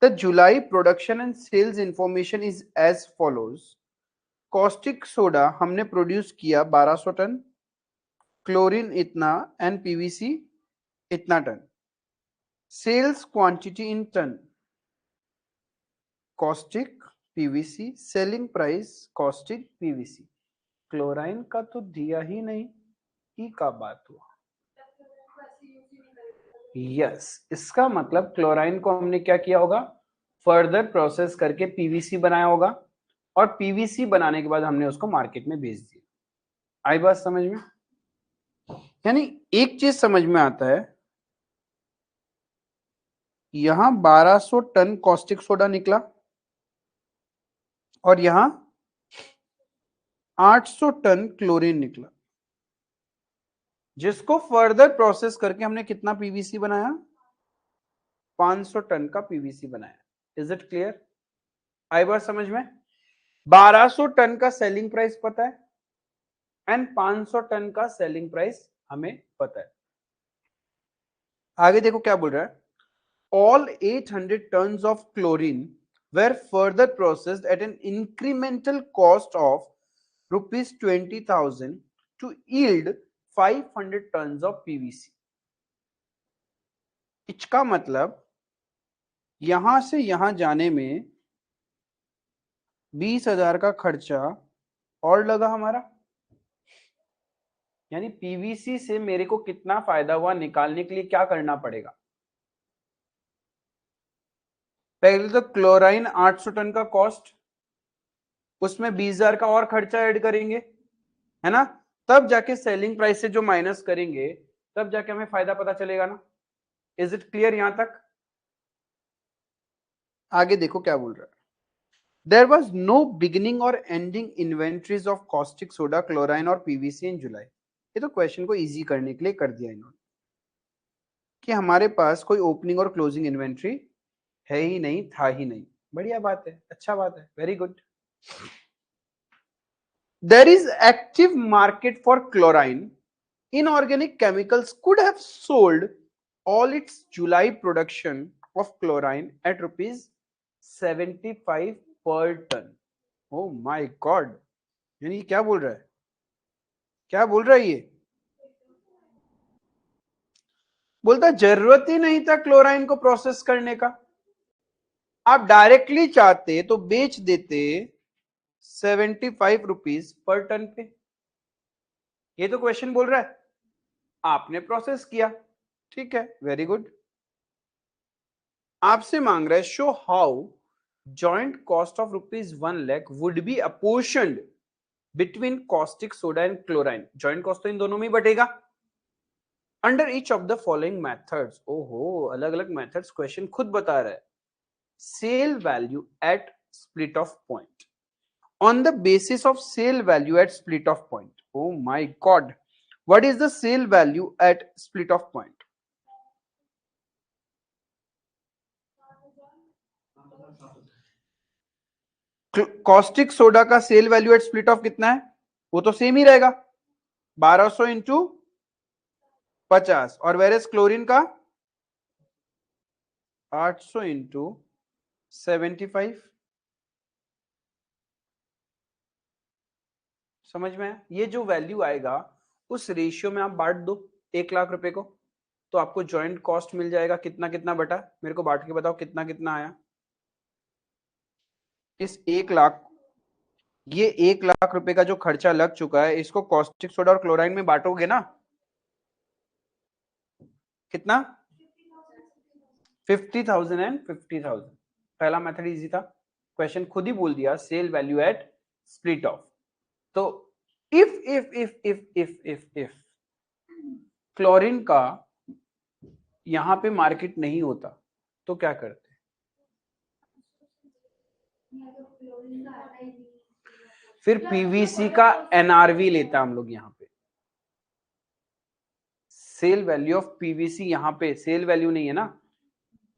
A: The July production and sales information is as follows. Caustic soda हमने प्रोड्यूस किया 1200 टन, क्लोरीन इतना एंड पीवीसी इतना ton. Sales quantity in ton, caustic PVC, selling price caustic PVC. Chlorine का तो दिया ही नहीं, ई का बात हुआ। यस, इसका मतलब क्लोराइन को हमने क्या किया होगा? फर्दर प्रोसेस करके पीवीसी बनाया होगा, और पीवीसी बनाने के बाद हमने उसको मार्केट में भेज दिया। आई बात समझ में? यानी एक चीज समझ में आता है, यहां 1200 टन कॉस्टिक सोडा निकला और यहां 800 टन क्लोरीन निकला, जिसको फर्दर प्रोसेस करके हमने कितना पीवीसी बनाया? 500 टन का पीवीसी बनाया। Is it clear? आई बात समझ में? 1200 टन का सेलिंग प्राइस पता है? एंड 500 टन का सेलिंग प्राइस हमें पता है। आगे देखो क्या बोल रहा है, all 800 tons of chlorine were further processed at an incremental cost of rupees 20,000 to yield 500 tons of PVC। इसका मतलब यहां से यहां जाने में 20,000 का खर्चा और लगा हमारा, यानी पीवीसी से मेरे को कितना फायदा हुआ निकालने के लिए क्या करना पड़ेगा। पहले तो क्लोराइन 800 टन का कॉस्ट, उसमें 20,000 का और खर्चा ऐड करेंगे, है ना, तब जाके सेलिंग प्राइस से जो माइनस करेंगे तब जाके हमें फायदा पता चलेगा ना। इज इट क्लियर यहां तक? आगे देखो क्या बोल रहा है, देयर वॉज नो बिगिनिंग और ending inventories of caustic soda, chlorine और पीवीसी इन जुलाई। ये तो क्वेश्चन को इजी करने के लिए कर दिया इन्होंने कि हमारे पास कोई ओपनिंग और क्लोजिंग इन्वेंट्री है ही नहीं, था ही नहीं। बढ़िया बात है, अच्छा बात है, very good. There is active market for chlorine. Inorganic Chemicals could have sold all its July production of chlorine at rupees 75 per ton. Oh my God! यानी क्या बोल रहा है, क्या बोल रहा है ये? बोलता जरूरत ही नहीं था क्लोराइन को प्रोसेस करने का, आप डायरेक्टली चाहते तो बेच देते 75 रुपीज पर टन पे। ये तो क्वेश्चन बोल रहा है, आपने प्रोसेस किया, ठीक है, वेरी गुड। आपसे मांग रहा है show how joint cost of ₹1 lakh would be apportioned between caustic soda and chlorine. Joint cost तो इन दोनों में बढ़ेगा। Under each of the following methods, ओहो अलग अलग मेथड्स क्वेश्चन खुद बता रहा है। Sale value at split off point, on the basis of sale value at split off point. Oh my God, what is the sale value at split off point? Caustic soda का sale value at split off कितना है, वो तो same ही रहेगा 1200 into 50, और वेरेस chlorine का 800 into 75। समझ में आया? ये जो वैल्यू आएगा उस रेशियो में आप बांट दो 1 लाख रुपए को, तो आपको जॉइंट कॉस्ट मिल जाएगा कितना कितना बटा, मेरे को बांट के बताओ कितना कितना आया। इस 1 लाख, ये 1 लाख रुपए का जो खर्चा लग चुका है इसको कॉस्टिक सोडा और क्लोराइन में बांटोगे ना, कितना? 50,000 एंड 50,000। पहला मेथड इजी था, क्वेश्चन खुद ही बोल दिया sale value at split off. तो इफ क्लोरीन का यहां पे मार्केट नहीं होता तो क्या करते? फिर पीवीसी का एनआरवी लेता हम लोग यहां पे। सेल वैल्यू ऑफ पीवीसी यहां पे सेल वैल्यू नहीं है ना,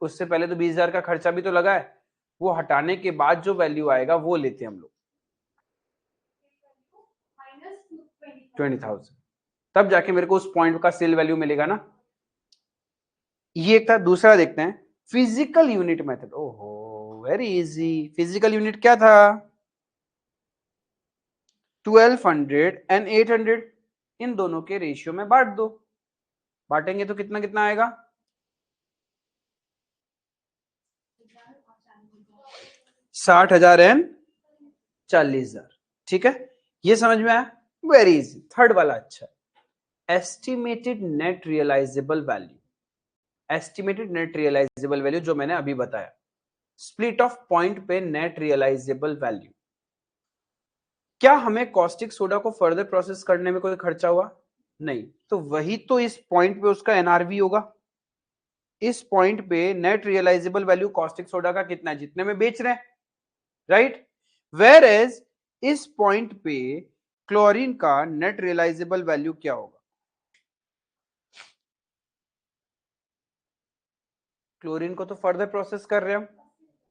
A: उससे पहले तो 20,000 का खर्चा भी तो लगा है, वो हटाने के बाद जो वैल्यू आएगा वो लेते हैं हम लोग 20,000, तब जाके मेरे को उस पॉइंट का सेल वैल्यू मिलेगा ना। ये एक था। दूसरा देखते हैं फिजिकल यूनिट मेथड। ओहो वेरी इजी। फिजिकल यूनिट क्या था? 1200 एंड 800, इन दोनों के रेशियो में बांट दो, बांटेंगे तो कितना कितना आएगा? 60,000 एंड 40,000। ठीक है, ये समझ में आया? Very easy. थर्ड वाला अच्छा, estimated net realisable value. Estimated net realisable value जो मैंने अभी बताया, स्प्लिट ऑफ पॉइंट पे नेट रियलाइजेबल वैल्यू। क्या हमें कॉस्टिक सोडा को फर्दर प्रोसेस करने में कोई खर्चा हुआ? नहीं, तो वही तो इस पॉइंट पे उसका एनआरवी होगा। इस पॉइंट पे net realisable value caustic soda का कितना है, जितने में बेच रहे हैं, राइट। वेयर एज इस पॉइंट पे क्लोरीन का नेट रियलाइजेबल वैल्यू क्या होगा? क्लोरीन को तो फर्दर प्रोसेस कर रहे हैं हम,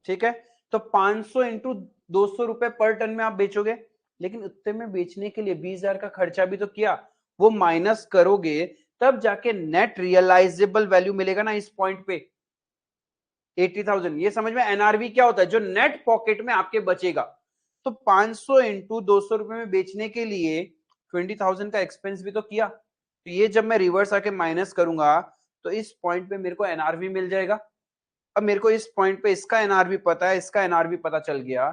A: ठीक है, तो 500 इंटू 200 रुपए पर टन में आप बेचोगे, लेकिन उतने में बेचने के लिए 20,000 का खर्चा भी तो किया, वो माइनस करोगे तब जाके नेट रियलाइजेबल वैल्यू मिलेगा ना इस पॉइंट पे 80,000। ये समझ में, एनआरवी क्या होता है, जो नेट पॉकेट में आपके बचेगा। तो 500 इंटू 200 रुपए में बेचने के लिए 20,000 का एक्सपेंस भी तो किया, तो ये जब मैं रिवर्स आके माइनस करूंगा तो इस पॉइंट पे मेरे को एनआरवी मिल जाएगा। अब मेरे को इस पॉइंट पे इसका एनआरवी पता है, इसका एनआरवी पता चल गया,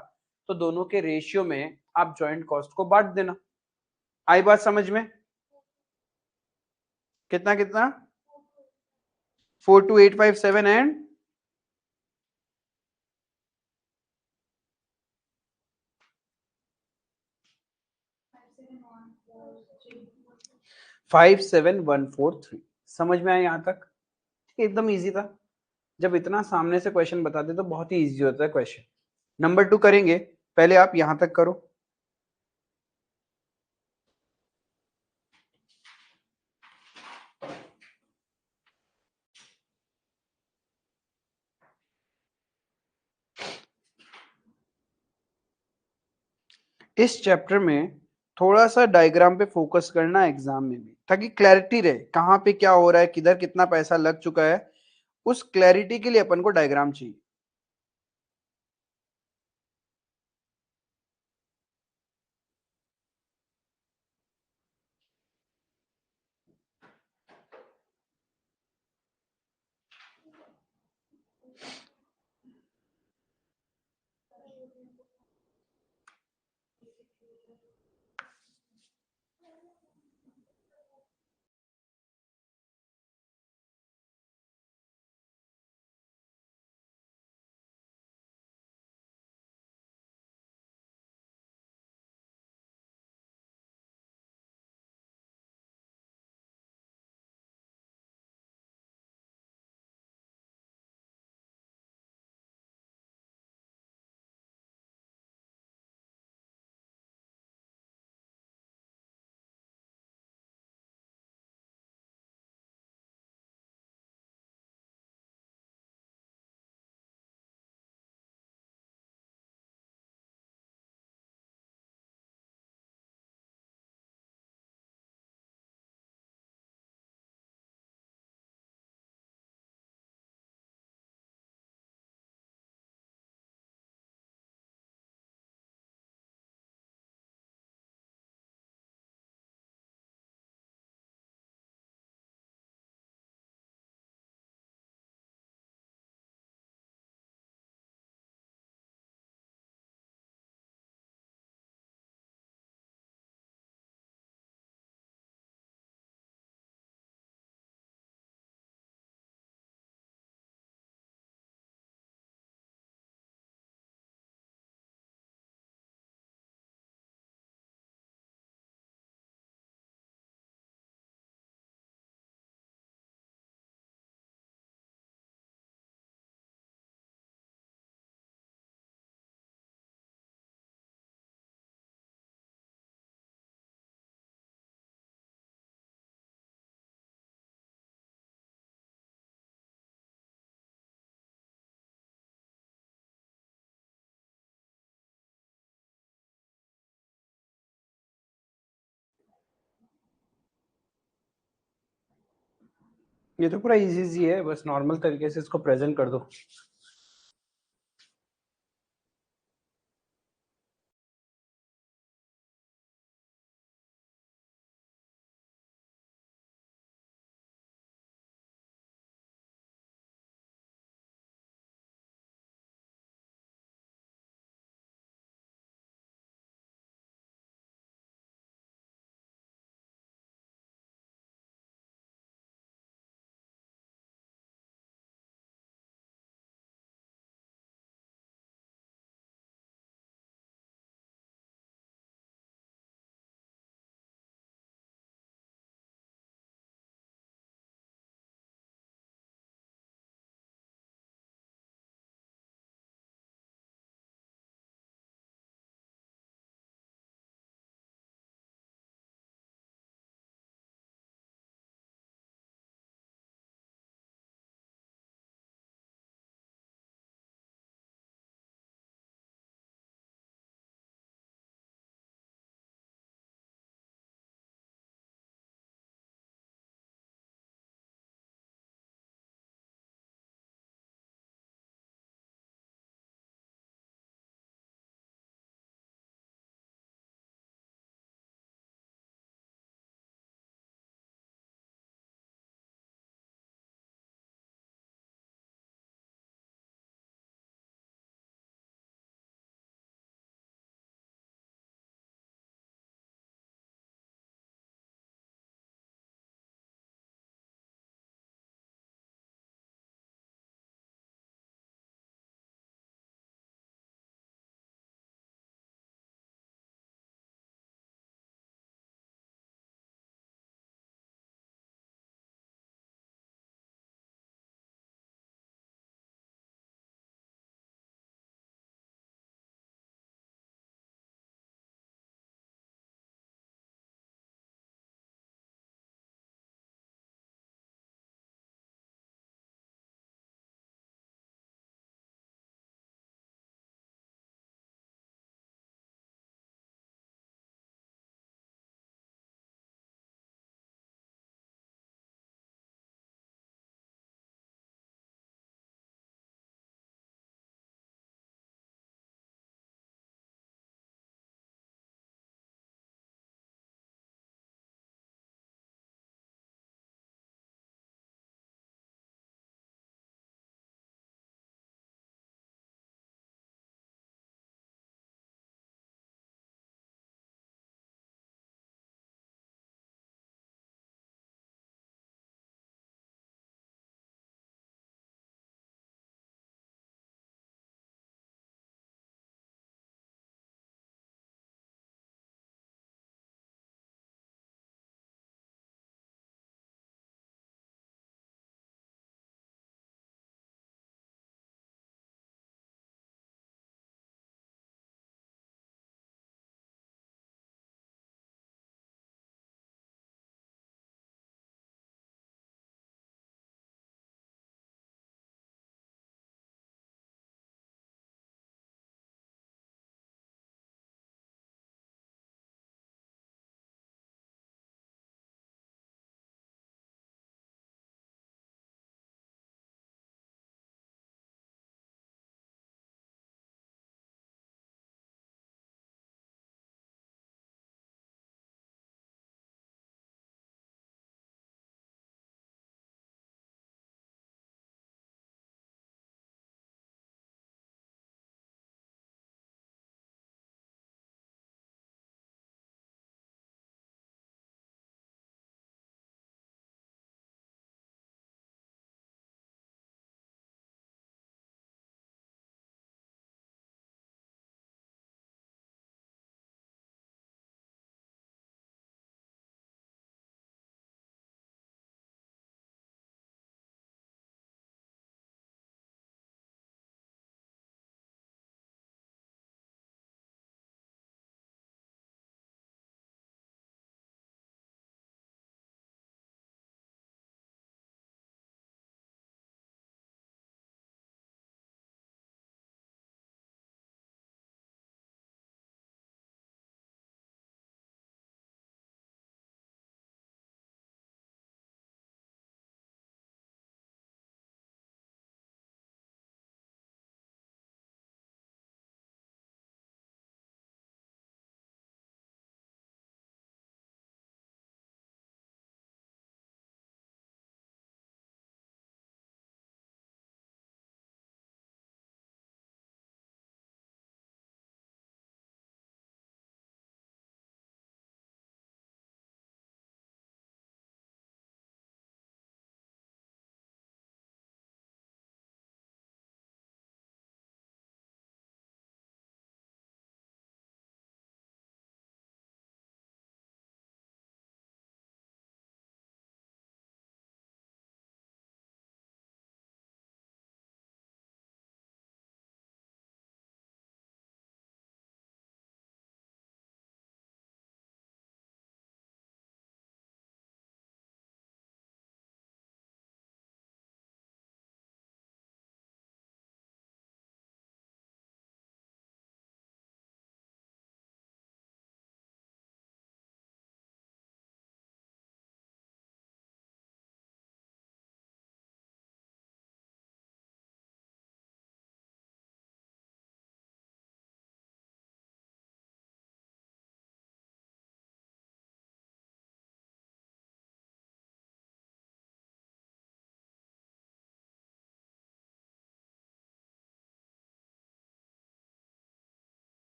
A: तो दोनों के रेशियो में आप जॉइंट कॉस्ट को बांट देना। आई बात समझ में? कितना कितना? 42857 एंड 57143। समझ में आया यहां तक? एकदम इजी था। जब इतना सामने से क्वेश्चन बताते तो बहुत ही इजी होता है क्वेश्चन। नंबर 2 करेंगे, पहले आप यहां तक करो। इस चैप्टर में थोड़ा सा डायग्राम पे फोकस करना एग्जाम में भी, ताकि क्लैरिटी रहे कहाँ पे क्या हो रहा है, किधर कितना पैसा लग चुका है। उस क्लैरिटी के लिए अपन को डायग्राम चाहिए। ये तो पूरा इजी इजी है, बस नॉर्मल तरीके से इसको प्रेजेंट कर दो।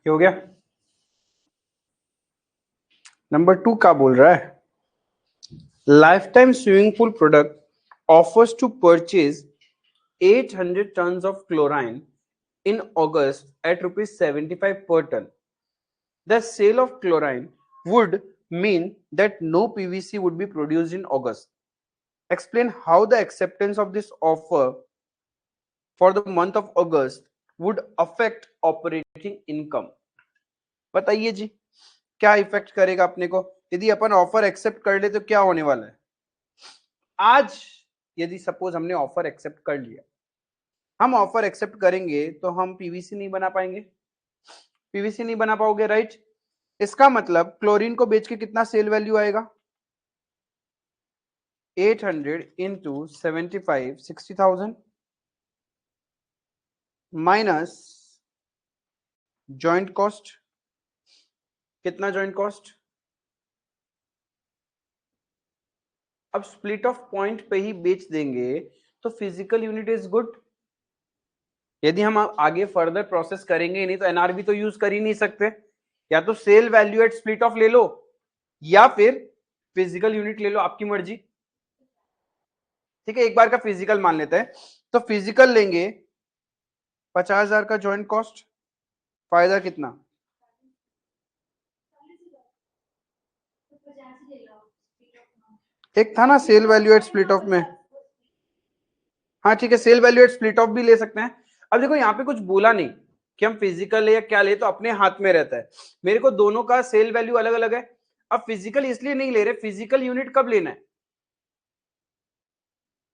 A: ये हो गया। नंबर 2 क्या बोल रहा है? Life time swimming pool product offers to purchase 800 tons of chlorine in August at rupees 75 per ton. The sale of chlorine would mean that no PVC would be produced in August. Explain how the acceptance of this offer for the month of August would affect operating income. बताइए जी, क्या effect करेगा अपने को यदि अपन offer accept कर ले? तो क्या होने वाला है? आज यदि सपोज हमने ऑफर एक्सेप्ट कर लिया, हम ऑफर एक्सेप्ट करेंगे तो हम पीवीसी नहीं बना पाएंगे, पीवीसी नहीं बना पाओगे, राइट? इसका मतलब क्लोरीन को बेच के कितना सेल वैल्यू आएगा? 800 into 75, 60,000 माइनस जॉइंट कॉस्ट। कितना जॉइंट कॉस्ट? अब स्प्लिट ऑफ पॉइंट पे ही बेच देंगे तो फिजिकल यूनिट इज गुड। यदि हम आगे फर्दर प्रोसेस करेंगे नहीं तो एनआरबी तो यूज कर ही नहीं सकते। या तो sale value at split off ले लो या फिर फिजिकल यूनिट ले लो, आपकी मर्जी। ठीक है, एक बार का फिजिकल मान लेते हैं। तो फिजिकल लेंगे 50,000 का जॉइंट कॉस्ट, फायदा कितना? एक था ना sale value at split off में। हाँ ठीक है, sale value at split off भी ले सकते हैं। अब देखो यहाँ पे कुछ बोला नहीं कि हम फिजिकल ले या क्या ले, तो अपने हाथ में रहता है। मेरे को दोनों का सेल वैल्यू अलग अलग है। अब फिजिकल इसलिए नहीं ले रहे, फिजिकल यूनिट कब लेना है?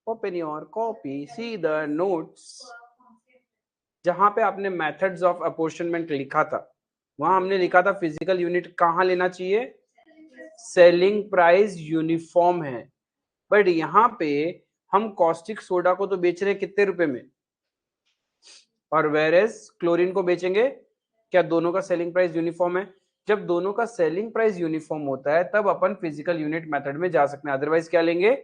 A: Open your copy, see the notes. जहां पे आपने मेथड्स ऑफ अपोर्शनमेंट लिखा था वहां हमने लिखा था फिजिकल यूनिट कहां लेना चाहिए? सेलिंग प्राइस यूनिफॉर्म है। बट यहाँ पे हम कॉस्टिक सोडा को तो बेच रहे हैं कितने रुपए में, और वेरेस क्लोरीन को बेचेंगे क्या? दोनों का सेलिंग प्राइस यूनिफॉर्म है। जब दोनों का सेलिंग प्राइस यूनिफॉर्म होता है तब अपन फिजिकल यूनिट मेथड में जा सकते हैं, अदरवाइज क्या लेंगे?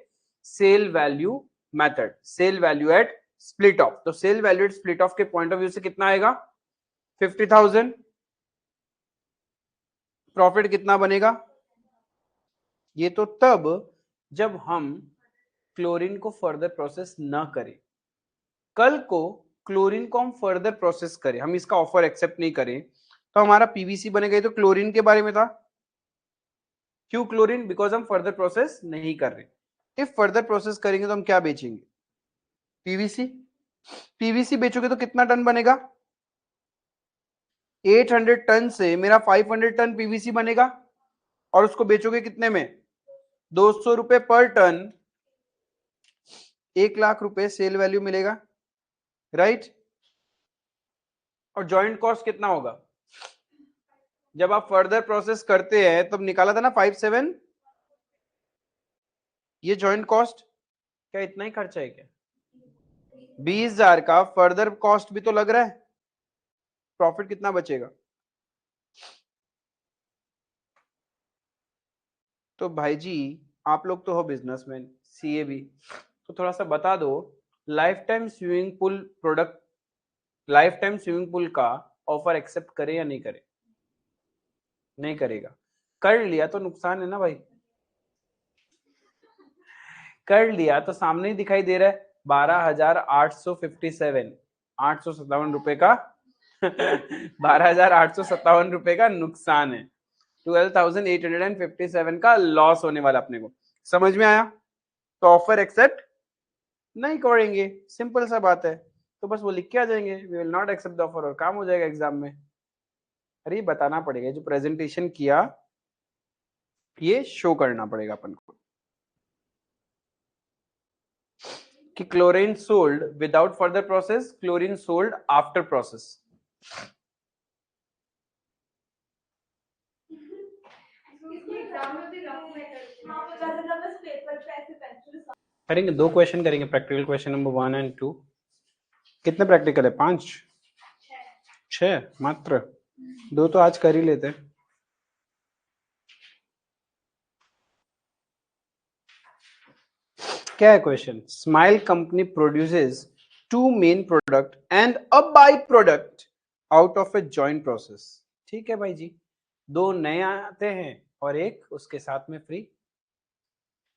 A: Sale value method, sale value at split off. तो sale value at split off के पॉइंट ऑफ व्यू से कितना आएगा? 50,000। प्रॉफिट कितना बनेगा? ये तो तब जब हम क्लोरीन को फर्दर प्रोसेस ना करें। कल को क्लोरीन को हम फर्दर प्रोसेस करें, हम इसका ऑफर एक्सेप्ट नहीं करें, तो हमारा पीवीसी बनेगा। तो क्लोरीन के बारे में था। क्यों क्लोरीन? बिकॉज हम फर्दर प्रोसेस नहीं कर रहे। इफ फर्दर प्रोसेस करेंगे तो हम क्या बेचेंगे? पीवीसी। पीवीसी बेचोगे तो कितना टन बनेगा? 800 टन से मेरा 500 टन पीवीसी बनेगा, और उसको बेचोगे कितने में? 200 रुपए पर टन, 1 लाख रुपए सेल वैल्यू मिलेगा, राइट? और जॉइंट कॉस्ट कितना होगा? जब आप फर्दर प्रोसेस करते हैं तब निकाला था ना 57। ये जॉइंट कॉस्ट क्या इतना ही खर्चा है क्या? 20,000 का फर्दर कॉस्ट भी तो लग रहा है। प्रॉफिट कितना बचेगा? तो भाई जी आप लोग तो हो बिजनेसमैन, सीए भी, तो थोड़ा सा बता दो, life time swimming pool product, life time swimming pool का ऑफर एक्सेप्ट करे या नहीं करे? नहीं करेगा। कर लिया तो नुकसान है ना भाई। कर लिया तो सामने ही दिखाई दे रहा है 12,857, 857 रुपए का 12,857 रुपए का नुकसान है। 12,857 का लॉस होने वाला अपने को। समझ में आया? तो ऑफर एक्सेप्ट नहीं करेंगे, सिंपल सा बात है। तो बस वो लिख के आ जाएंगे, we will not accept the offer, और काम हो जाएगा एग्जाम में। अरे बताना पड़ेगा, जो प्रेजेंटेशन किया ये शो करना पड़ेगा अपन को कि chlorine sold without further process, chlorine sold after process. करेंगे 2 क्वेश्चन करेंगे, प्रैक्टिकल क्वेश्चन नंबर 1 एंड 2। कितने प्रैक्टिकल है? 5 6 मात्र। 2 तो आज कर ही लेते हैं। क्या है question? Smile company produces 2 main product and a by product out of a joint process. ठीक है भाई जी, 2 नए आते हैं और एक उसके साथ में free.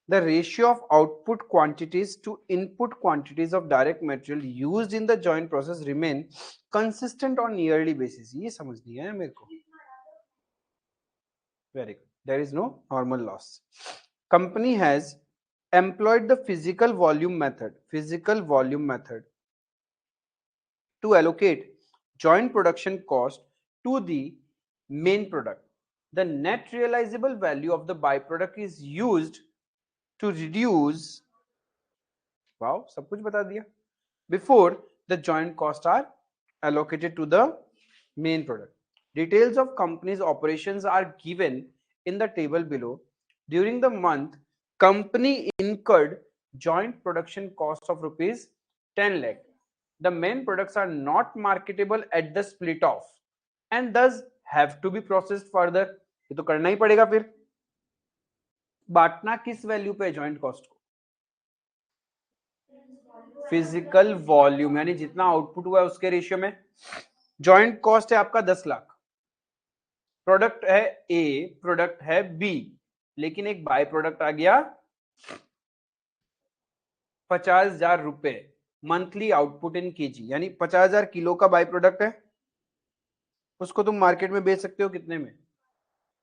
A: The ratio of output quantities to input quantities of direct material used in the joint process remain consistent on yearly basis. ये समझ नहीं है मेरे को। Very good. There is no normal loss. Company has employed the physical volume method to allocate joint production cost to the main product. The net realizable value of the byproduct is used to reduce, wow, सब कुछ बता दिया, before the joint costs are allocated to the main product. Details of company's operations are given in the table below. During the month, company incurred joint production cost of rupees 10 lakh. The main products are not marketable at the split off and thus have to be processed further. ये तो करना ही पड़ेगा फिर। बांटना किस value पे joint cost को? Physical volume, यानी जितना आउटपुट हुआ है उसके रेशियो में। जॉइंट कॉस्ट है आपका 10 लाख, प्रोडक्ट है ए, प्रोडक्ट है बी, लेकिन एक बाय प्रोडक्ट आ गया 50,000 रुपए मंथली आउटपुट इन केजी, यानी 50,000 किलो का बाय प्रोडक्ट है। उसको तुम मार्केट में बेच सकते हो कितने में?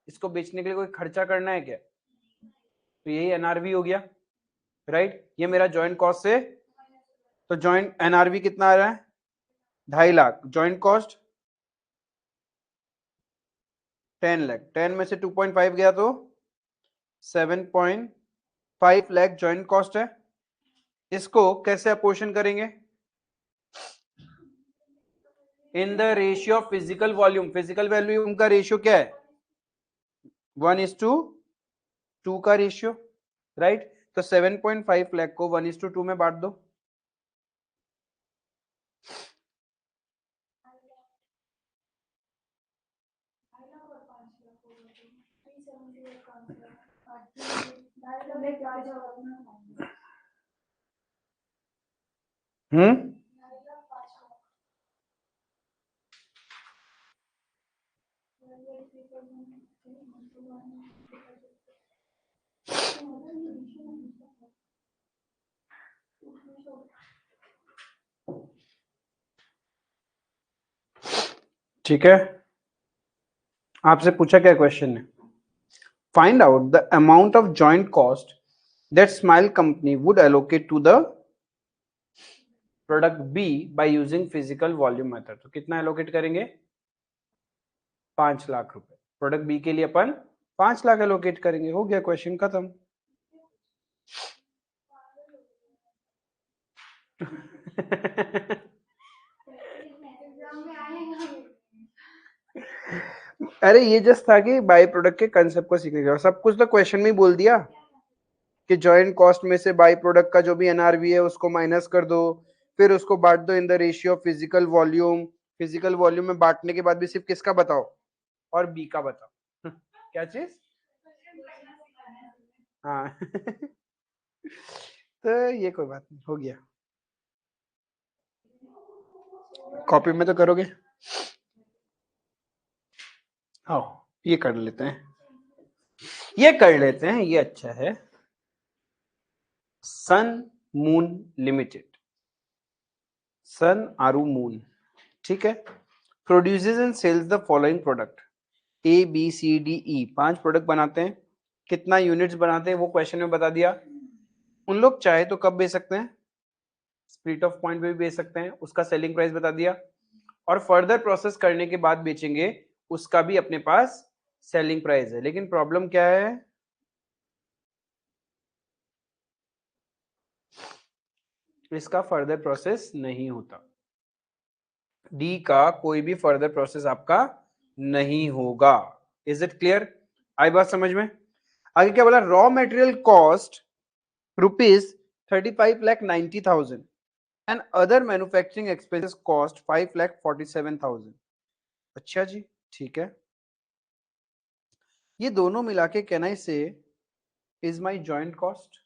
A: इसको बेचने के लिए कोई खर्चा करना है क्या? तो यही एनआरवी हो गया, राइट। ये मेरा जॉइंट कॉस्ट से, तो जॉइंट एनआरवी कितना आ रहा है? 2.5 लाख। जॉइंट कॉस्ट 10 लाख, 10 में से 2.5 गया तो 7.5 लाख जॉइंट कॉस्ट है। इसको कैसे अपोर्शन करेंगे? इन the ratio of physical volume. Physical volume का रेशियो क्या है? 1:2 का रेशियो, राइट। तो 7.5 लाख को 1:2 में बांट दो। ठीक है, आपसे पूछा क्या क्वेश्चन ने? Find out the amount of joint cost that smile company would allocate to the product B by using physical volume method. तो कितना एलोकेट करेंगे? 5 लाख रुपए। प्रोडक्ट बी के लिए अपन 5 लाख एलोकेट करेंगे। हो गया, क्वेश्चन खत्म। अरे ये जस्ट था कि बाय प्रोडक्ट के कंसेप्ट को सीखेगा। सब कुछ तो क्वेश्चन में ही बोल दिया कि जॉइंट कॉस्ट में से बाय प्रोडक्ट का जो भी एनआरवी है उसको माइनस कर दो, फिर उसको बांट दो इन the ratio of physical volume. Physical volume में बांटने के बाद भी सिर्फ किसका बताओ? और बी का बताओ। क्या चीज? हाँ। तो ये कोई बात नहीं, हो गया। कॉपी में तो करोगे। आओ ये कर लेते हैं, ये कर लेते हैं, ये अच्छा है। सन मून लिमिटेड, सन आरू मून, ठीक है, produces and sales the following product A B C D E. 5 product बनाते हैं। कितना यूनिट्स बनाते हैं वो क्वेश्चन में बता दिया। उन लोग चाहे तो कब बेच सकते हैं? स्प्लिट ऑफ पॉइंट पे भी बेच सकते हैं। उसका सेलिंग प्राइस बता दिया, और फर्दर प्रोसेस करने के बाद बेचेंगे उसका भी अपने पास सेलिंग प्राइस है। लेकिन प्रॉब्लम क्या है? इसका फर्दर प्रोसेस नहीं होता। डी का कोई भी फर्दर प्रोसेस आपका नहीं होगा। Is it clear? आई बात समझ में? आगे क्या बोला? Raw material cost ₹35,90,000 and other manufacturing expenses cost ₹5,47,000। अच्छा जी, ठीक है। ये दोनों मिला के कैन आई से इज माई जॉइंट कॉस्ट?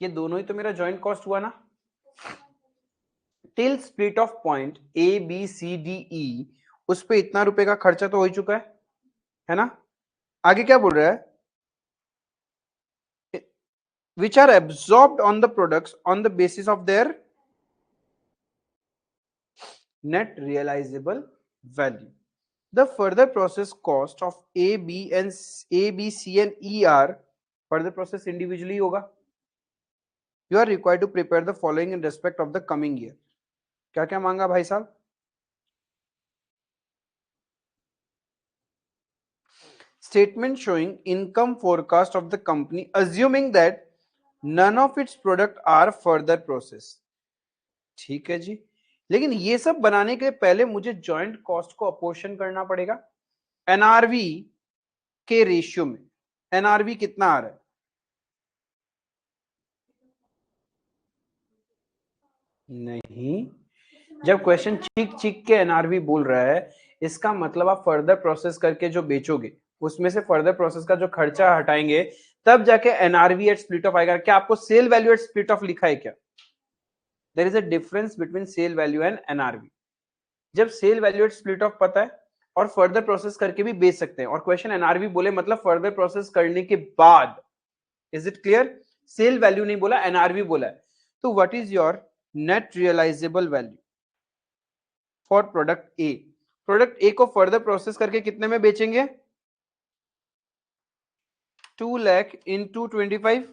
A: ये दोनों ही तो मेरा जॉइंट कॉस्ट हुआ ना। Till split off point A B C D E, उस पे इतना रुपए का खर्चा तो हो ही चुका है ना। आगे क्या बोल रहा है, which are absorbed on the products on the basis of their net realizable value. The further process cost of A, B and A, B, C and E are further process individually होगा. You are required to prepare the following in respect of the coming year. क्या क्या मांगा भाई साहब? Statement showing income forecast of the company assuming that none of its product are further processed. ठीक है जी, लेकिन ये सब बनाने के पहले मुझे जॉइंट कॉस्ट को अपोर्शन करना पड़ेगा एनआरवी के रेशियो में. एनआरवी कितना आ रहा है? नहीं, जब क्वेश्चन चीख चीख के एनआरवी बोल रहा है, इसका मतलब आप फर्दर प्रोसेस करके जो बेचोगे उसमें से फर्दर प्रोसेस का जो खर्चा हटाएंगे तब जाके एनआरवी एट स्प्लिट ऑफ आएगा. क्या आपको sale value at split off लिखा है क्या? There is a difference between sale value and NRV. जब sale value at split off पता है और फर्दर प्रोसेस करके भी बेच सकते हैं, और क्वेश्चन एनआरवी बोले मतलब फर्दर प्रोसेस करने के बाद. Is it clear? Sale value नहीं बोला, एनआरवी बोला है. तो what is your net realisable value for product A? Product A को फर्दर प्रोसेस करके कितने में बेचेंगे? 2 लाख इंटू 25,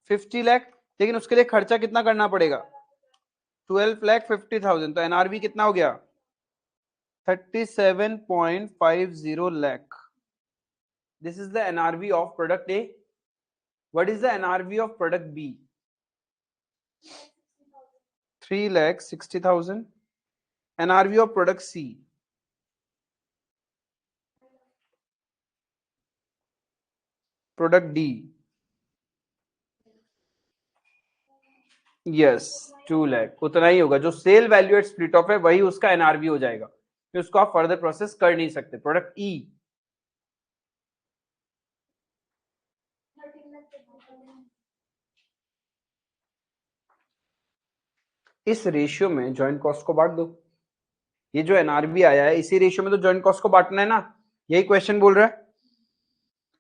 A: 50 लाख. लेकिन उसके लिए खर्चा कितना करना पड़ेगा? 12,50,000. तो एनआरवी कितना हो गया? 37.50 lakh. This is the NRV of product A. What is the NRV of product B? 3,60,000. NRV of product C. Product D. Yes, 2 lakh. उतना ही होगा जो sale value at split off है, वही उसका एनआरवी हो जाएगा. फिर उसको आप फर्दर प्रोसेस कर नहीं सकते. प्रोडक्ट ई, इस रेशियो में जॉइंट कॉस्ट को बांट दो. ये जो एनआरवी आया है इसी रेशियो में तो जॉइंट कॉस्ट को बांटना है ना. यही क्वेश्चन बोल रहा है.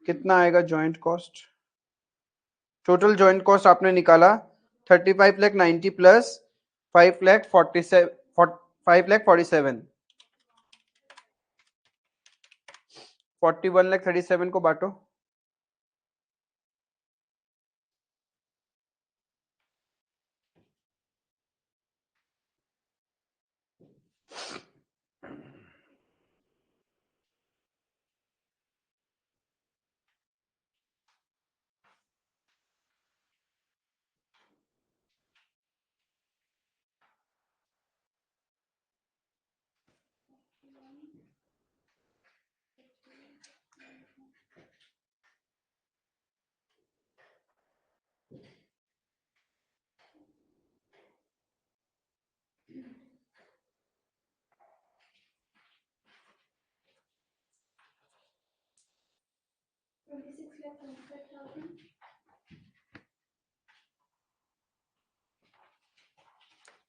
A: कितना आएगा joint cost? Total joint cost आपने निकाला 35,90,000 प्लस 5,47, 5,47, 41,37 को बांटो.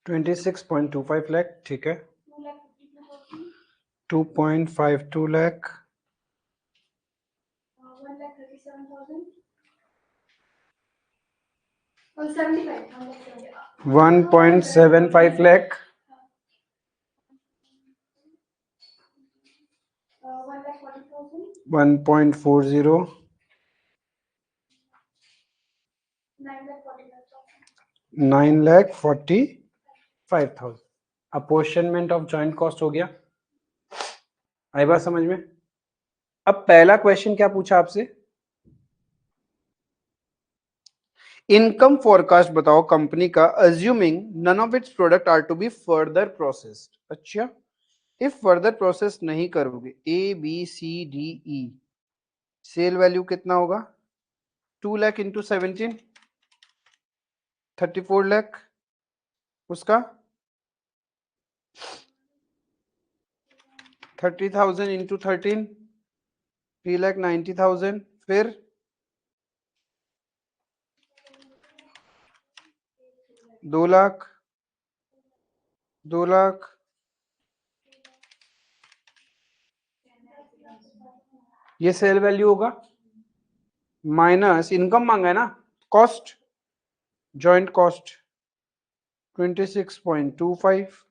A: $26.25 लाख. ठीक है. 2.52 lakh. 1.75 lakh. 1.40. 9,45,000. Apportionment of joint cost हो गया. आई बात समझ में? अब पहला क्वेश्चन क्या पूछा आपसे? इनकम फोरकास्ट बताओ कंपनी का assuming none of its product are to be further processed. अच्छा, इफ फर्दर प्रोसेस नहीं करोगे A B C D E, sale value कितना होगा? 2 लाख इंटू 17, 34 लाख. उसका 30,000 इंटू 13, 3,90,000. फिर 2 लाख. 2 लाख ये सेल वैल्यू होगा माइनस इनकम मांगा है ना, कॉस्ट, जॉइंट कॉस्ट 26.25,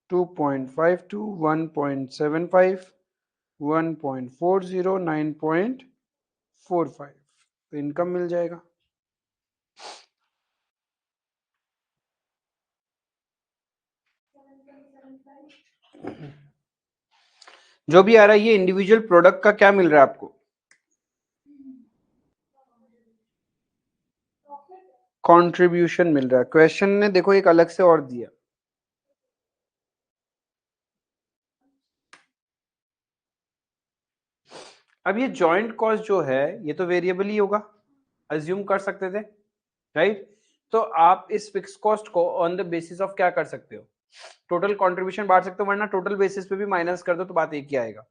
A: 2.52, 1.75, 1.40, 9.45, तो इनकम मिल जाएगा। जो भी आ रहा है ये इंडिविजुअल प्रोडक्ट का क्या मिल रहा है आपको, कंट्रीब्यूशन मिल रहा है। क्वेश्चन ने देखो एक अलग से और दिया, अब ये जॉइंट कॉस्ट जो है ये तो वेरिएबल ही होगा, अज्यूम कर सकते थे, राइट। तो आप इस फिक्स कॉस्ट को ऑन द बेसिस ऑफ क्या कर सकते हो, टोटल कंट्रीब्यूशन बांट सकते हो, वरना टोटल बेसिस पे भी माइनस कर दो तो बात एक ही आएगा।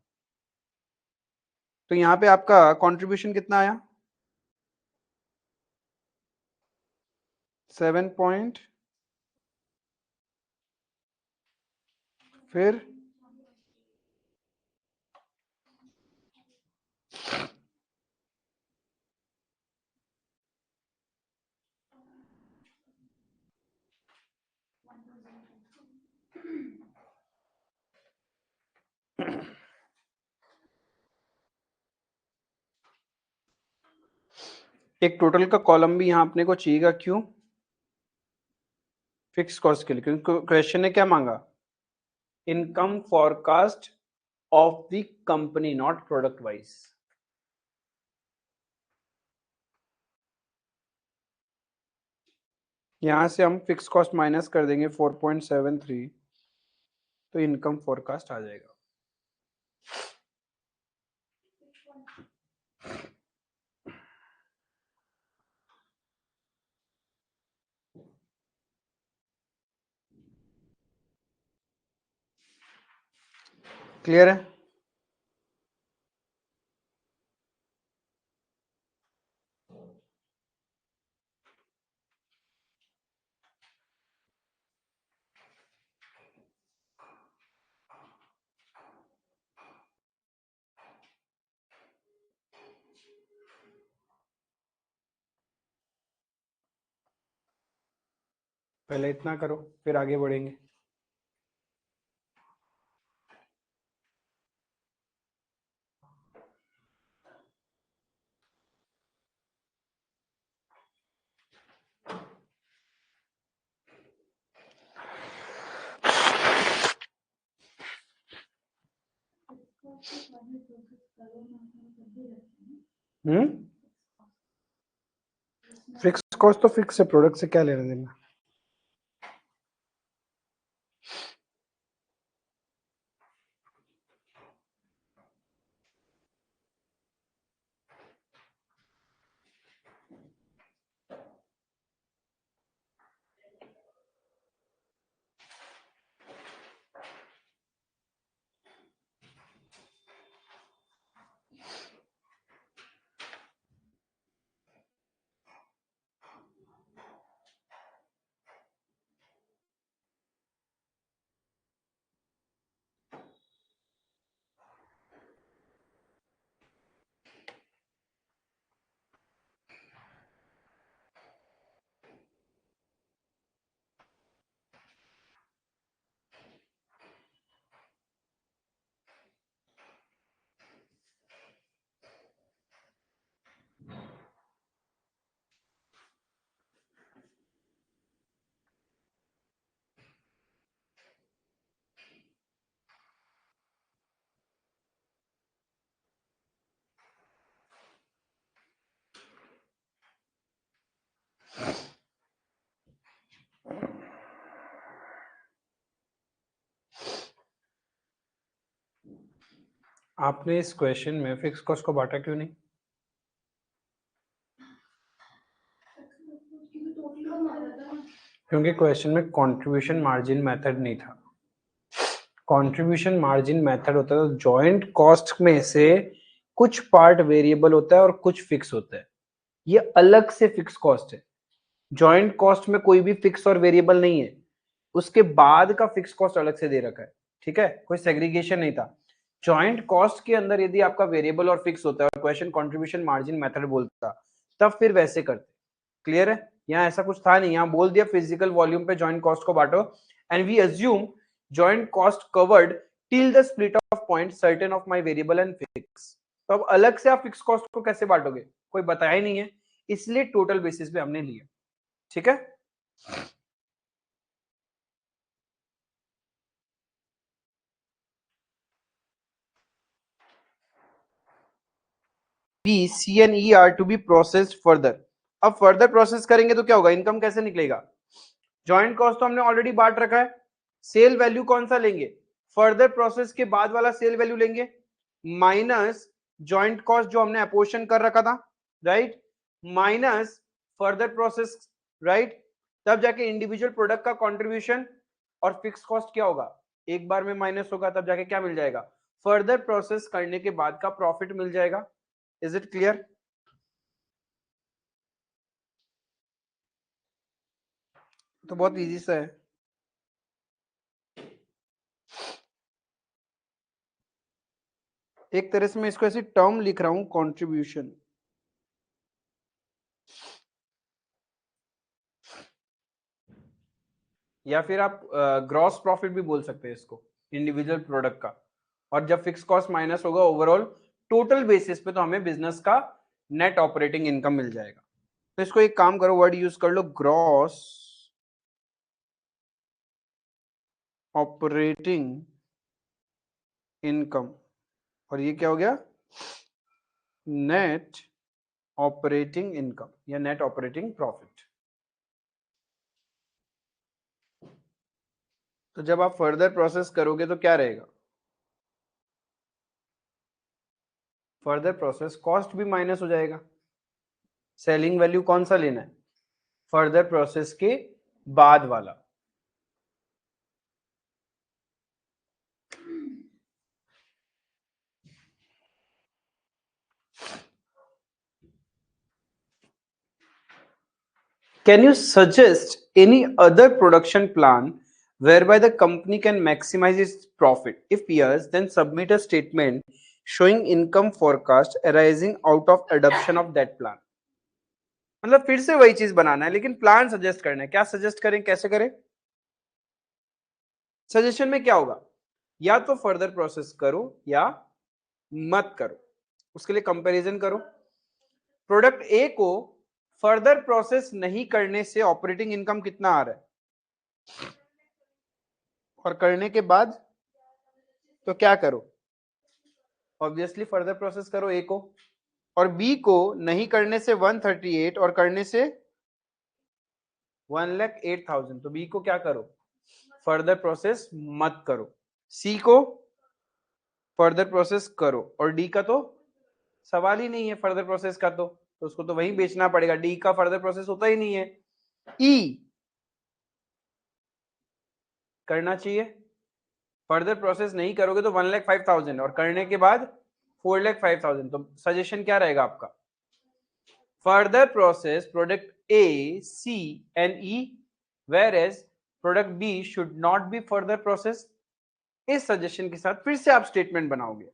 A: तो यहाँ पे आपका कंट्रीब्यूशन कितना आया, 7 पॉइंट, फिर एक टोटल का कॉलम भी यहाँ अपने को चाहिएगा, क्यों, फिक्स कॉस्ट के लिए, क्योंकि क्वेश्चन ने क्या मांगा, income forecast of the company, not product wise. यहां से हम फिक्स कॉस्ट माइनस कर देंगे 4.73, तो इनकम फॉरकास्ट आ जाएगा। क्लियर है। पहले इतना करो फिर आगे बढ़ेंगे। फिक्स कॉस्ट तो फिक्स है, प्रोडक्ट से क्या लेना देना। आपने इस क्वेश्चन में फिक्स कॉस्ट को बांटा क्यों नहीं, क्योंकि क्वेश्चन में कंट्रीब्यूशन मार्जिन मेथड नहीं था। कंट्रीब्यूशन मार्जिन मेथड होता है तो जॉइंट कॉस्ट में से कुछ पार्ट वेरिएबल होता है और कुछ फिक्स होता है, ये अलग से फिक्स कॉस्ट है। जॉइंट कॉस्ट में कोई भी फिक्स और वेरिएबल नहीं है, उसके बाद का फिक्स कॉस्ट अलग से दे रखा है, ठीक है, कोई सेग्रीगेशन नहीं था। जॉइंट कॉस्ट के अंदर यदि आपका वेरिएबल और फिक्स होता है और क्वेश्चन कंट्रीब्यूशन मार्जिन मेथड बोलता तब फिर वैसे करते। क्लियर है? यहाँ ऐसा कुछ था नहीं, यहाँ बोल दिया फिजिकल वॉल्यूम पे जॉइंट कॉस्ट को बांटो and we assume joint cost covered till the split off point certain of my variable and fixed. तो अब अलग से आप फिक्स कॉस्ट को कैसे बांटोगे, कोई बताया ही नहीं है, इसलिए टोटल बेसिस पे हमने लिया। ठीक है, B C and E are to be processed further. अब फर्दर प्रोसेस करेंगे तो क्या होगा, इनकम कैसे निकलेगा? जॉइंट कॉस्ट तो हमने ऑलरेडी बांट रखा है, सेल वैल्यू कौन सा लेंगे, फर्दर प्रोसेस के बाद वाला सेल वैल्यू लेंगे माइनस जॉइंट कॉस्ट जो हमने अपोर्शन कर रखा था, right, minus further process, right, तब जाके इंडिविजुअल प्रोडक्ट का कंट्रीब्यूशन और फिक्स कॉस्ट क्या होगा, एक बार में माइनस होगा, तब जाके क्या मिल जाएगा, फर्दर प्रोसेस करने के बाद का प्रॉफिट मिल जाएगा। Is it clear? तो बहुत इजी सा है। एक तरह से मैं इसको ऐसी टर्म लिख रहा हूं, कंट्रीब्यूशन, या फिर आप ग्रॉस प्रॉफिट भी बोल सकते हैं इसको, इंडिविजुअल प्रोडक्ट का। और जब फिक्स कॉस्ट माइनस होगा ओवरऑल टोटल बेसिस पे, तो हमें बिजनेस का नेट ऑपरेटिंग इनकम मिल जाएगा। तो इसको एक काम करो, वर्ड यूज कर लो, ग्रॉस ऑपरेटिंग इनकम, और ये क्या हो गया, नेट ऑपरेटिंग इनकम या नेट ऑपरेटिंग प्रॉफिट। तो जब आप फर्दर प्रोसेस करोगे तो क्या रहेगा, फर्दर प्रोसेस कॉस्ट भी माइनस हो जाएगा। सेलिंग वैल्यू कौन सा लेना है, फर्दर प्रोसेस के बाद वाला। Can you suggest any other production plan whereby the company can maximize its profit? If yes, then submit a statement showing income forecast arising out of adoption of that plan. मतलब फिर से वही चीज बनाना है, लेकिन प्लान सजेस्ट करना है। क्या सजेस्ट करें, कैसे करें? सजेशन में क्या होगा, या तो फर्दर प्रोसेस करो या मत करो, उसके लिए कंपैरिजन करो। प्रोडक्ट ए को फर्दर प्रोसेस नहीं करने से ऑपरेटिंग इनकम कितना आ रहा है, और करने के बाद तो क्या करो, ऑब्वियसली फर्दर प्रोसेस करो ए को। और बी को नहीं करने से 138 और करने से 1,08,000, तो बी को क्या करो, फर्दर प्रोसेस मत करो। सी को फर्दर प्रोसेस करो, और डी का तो सवाल ही नहीं है फर्दर प्रोसेस का, तो उसको तो वहीं बेचना पड़ेगा, डी का फर्दर प्रोसेस होता ही नहीं है। ई करना चाहिए, फर्दर प्रोसेस नहीं करोगे तो 1,05,000 और करने के बाद 4,05,000, तो सजेशन क्या रहेगा आपका, further process product A C and E, whereas product B should not be further process. इस सजेशन के साथ फिर से आप स्टेटमेंट बनाओगे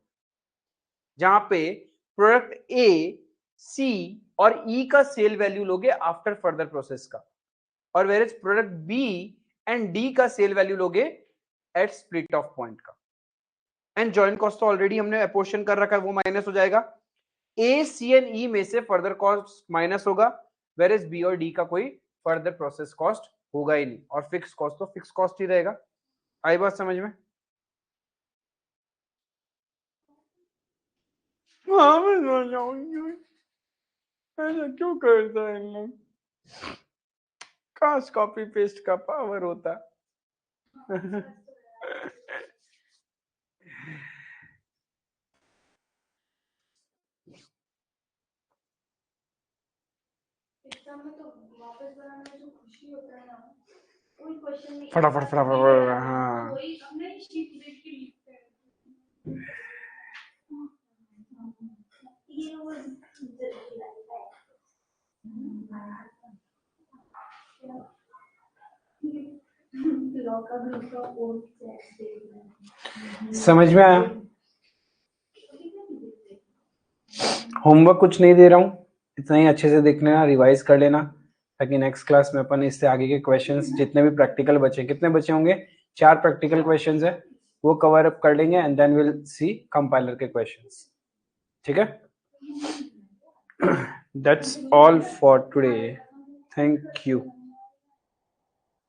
A: जहां पे प्रोडक्ट ए सी और ई का सेल वैल्यू लोगे आफ्टर फर्दर प्रोसेस का, और whereas product B and D का सेल वैल्यू लोगे एट स्प्लिट ऑफ पॉइंट का। एंड जॉइंट कॉस्ट तो ऑलरेडी हमने अपोर्शन कर रखा है, वो माइनस हो जाएगा। ए सी एंड ई में से फर्दर कॉस्ट माइनस होगा, वेर एज बी और डी का कोई फर्दर प्रोसेस कॉस्ट होगा ही नहीं, और फिक्स कॉस्ट तो फिक्स कॉस्ट ही रहेगा। आई बात समझ में? हाँ मैं समझ जाऊंगी, ऐसा क्यों करता है इन लोग, काश कॉपी पेस्ट का पावर होता। फटाफट फटाफट, हाँ समझ में आया? होमवर्क कुछ नहीं दे रहा हूँ, इतना ही अच्छे से देख लेना, रिवाइज कर लेना, ताकि नेक्स्ट क्लास में अपन इससे आगे के क्वेश्चंस जितने भी प्रैक्टिकल बचे, कितने बचे होंगे, 4 प्रैक्टिकल क्वेश्चंस है, वो कवर अप कर लेंगे and then will see compiler के क्वेश्चंस। ठीक है? That's all for today, thank you.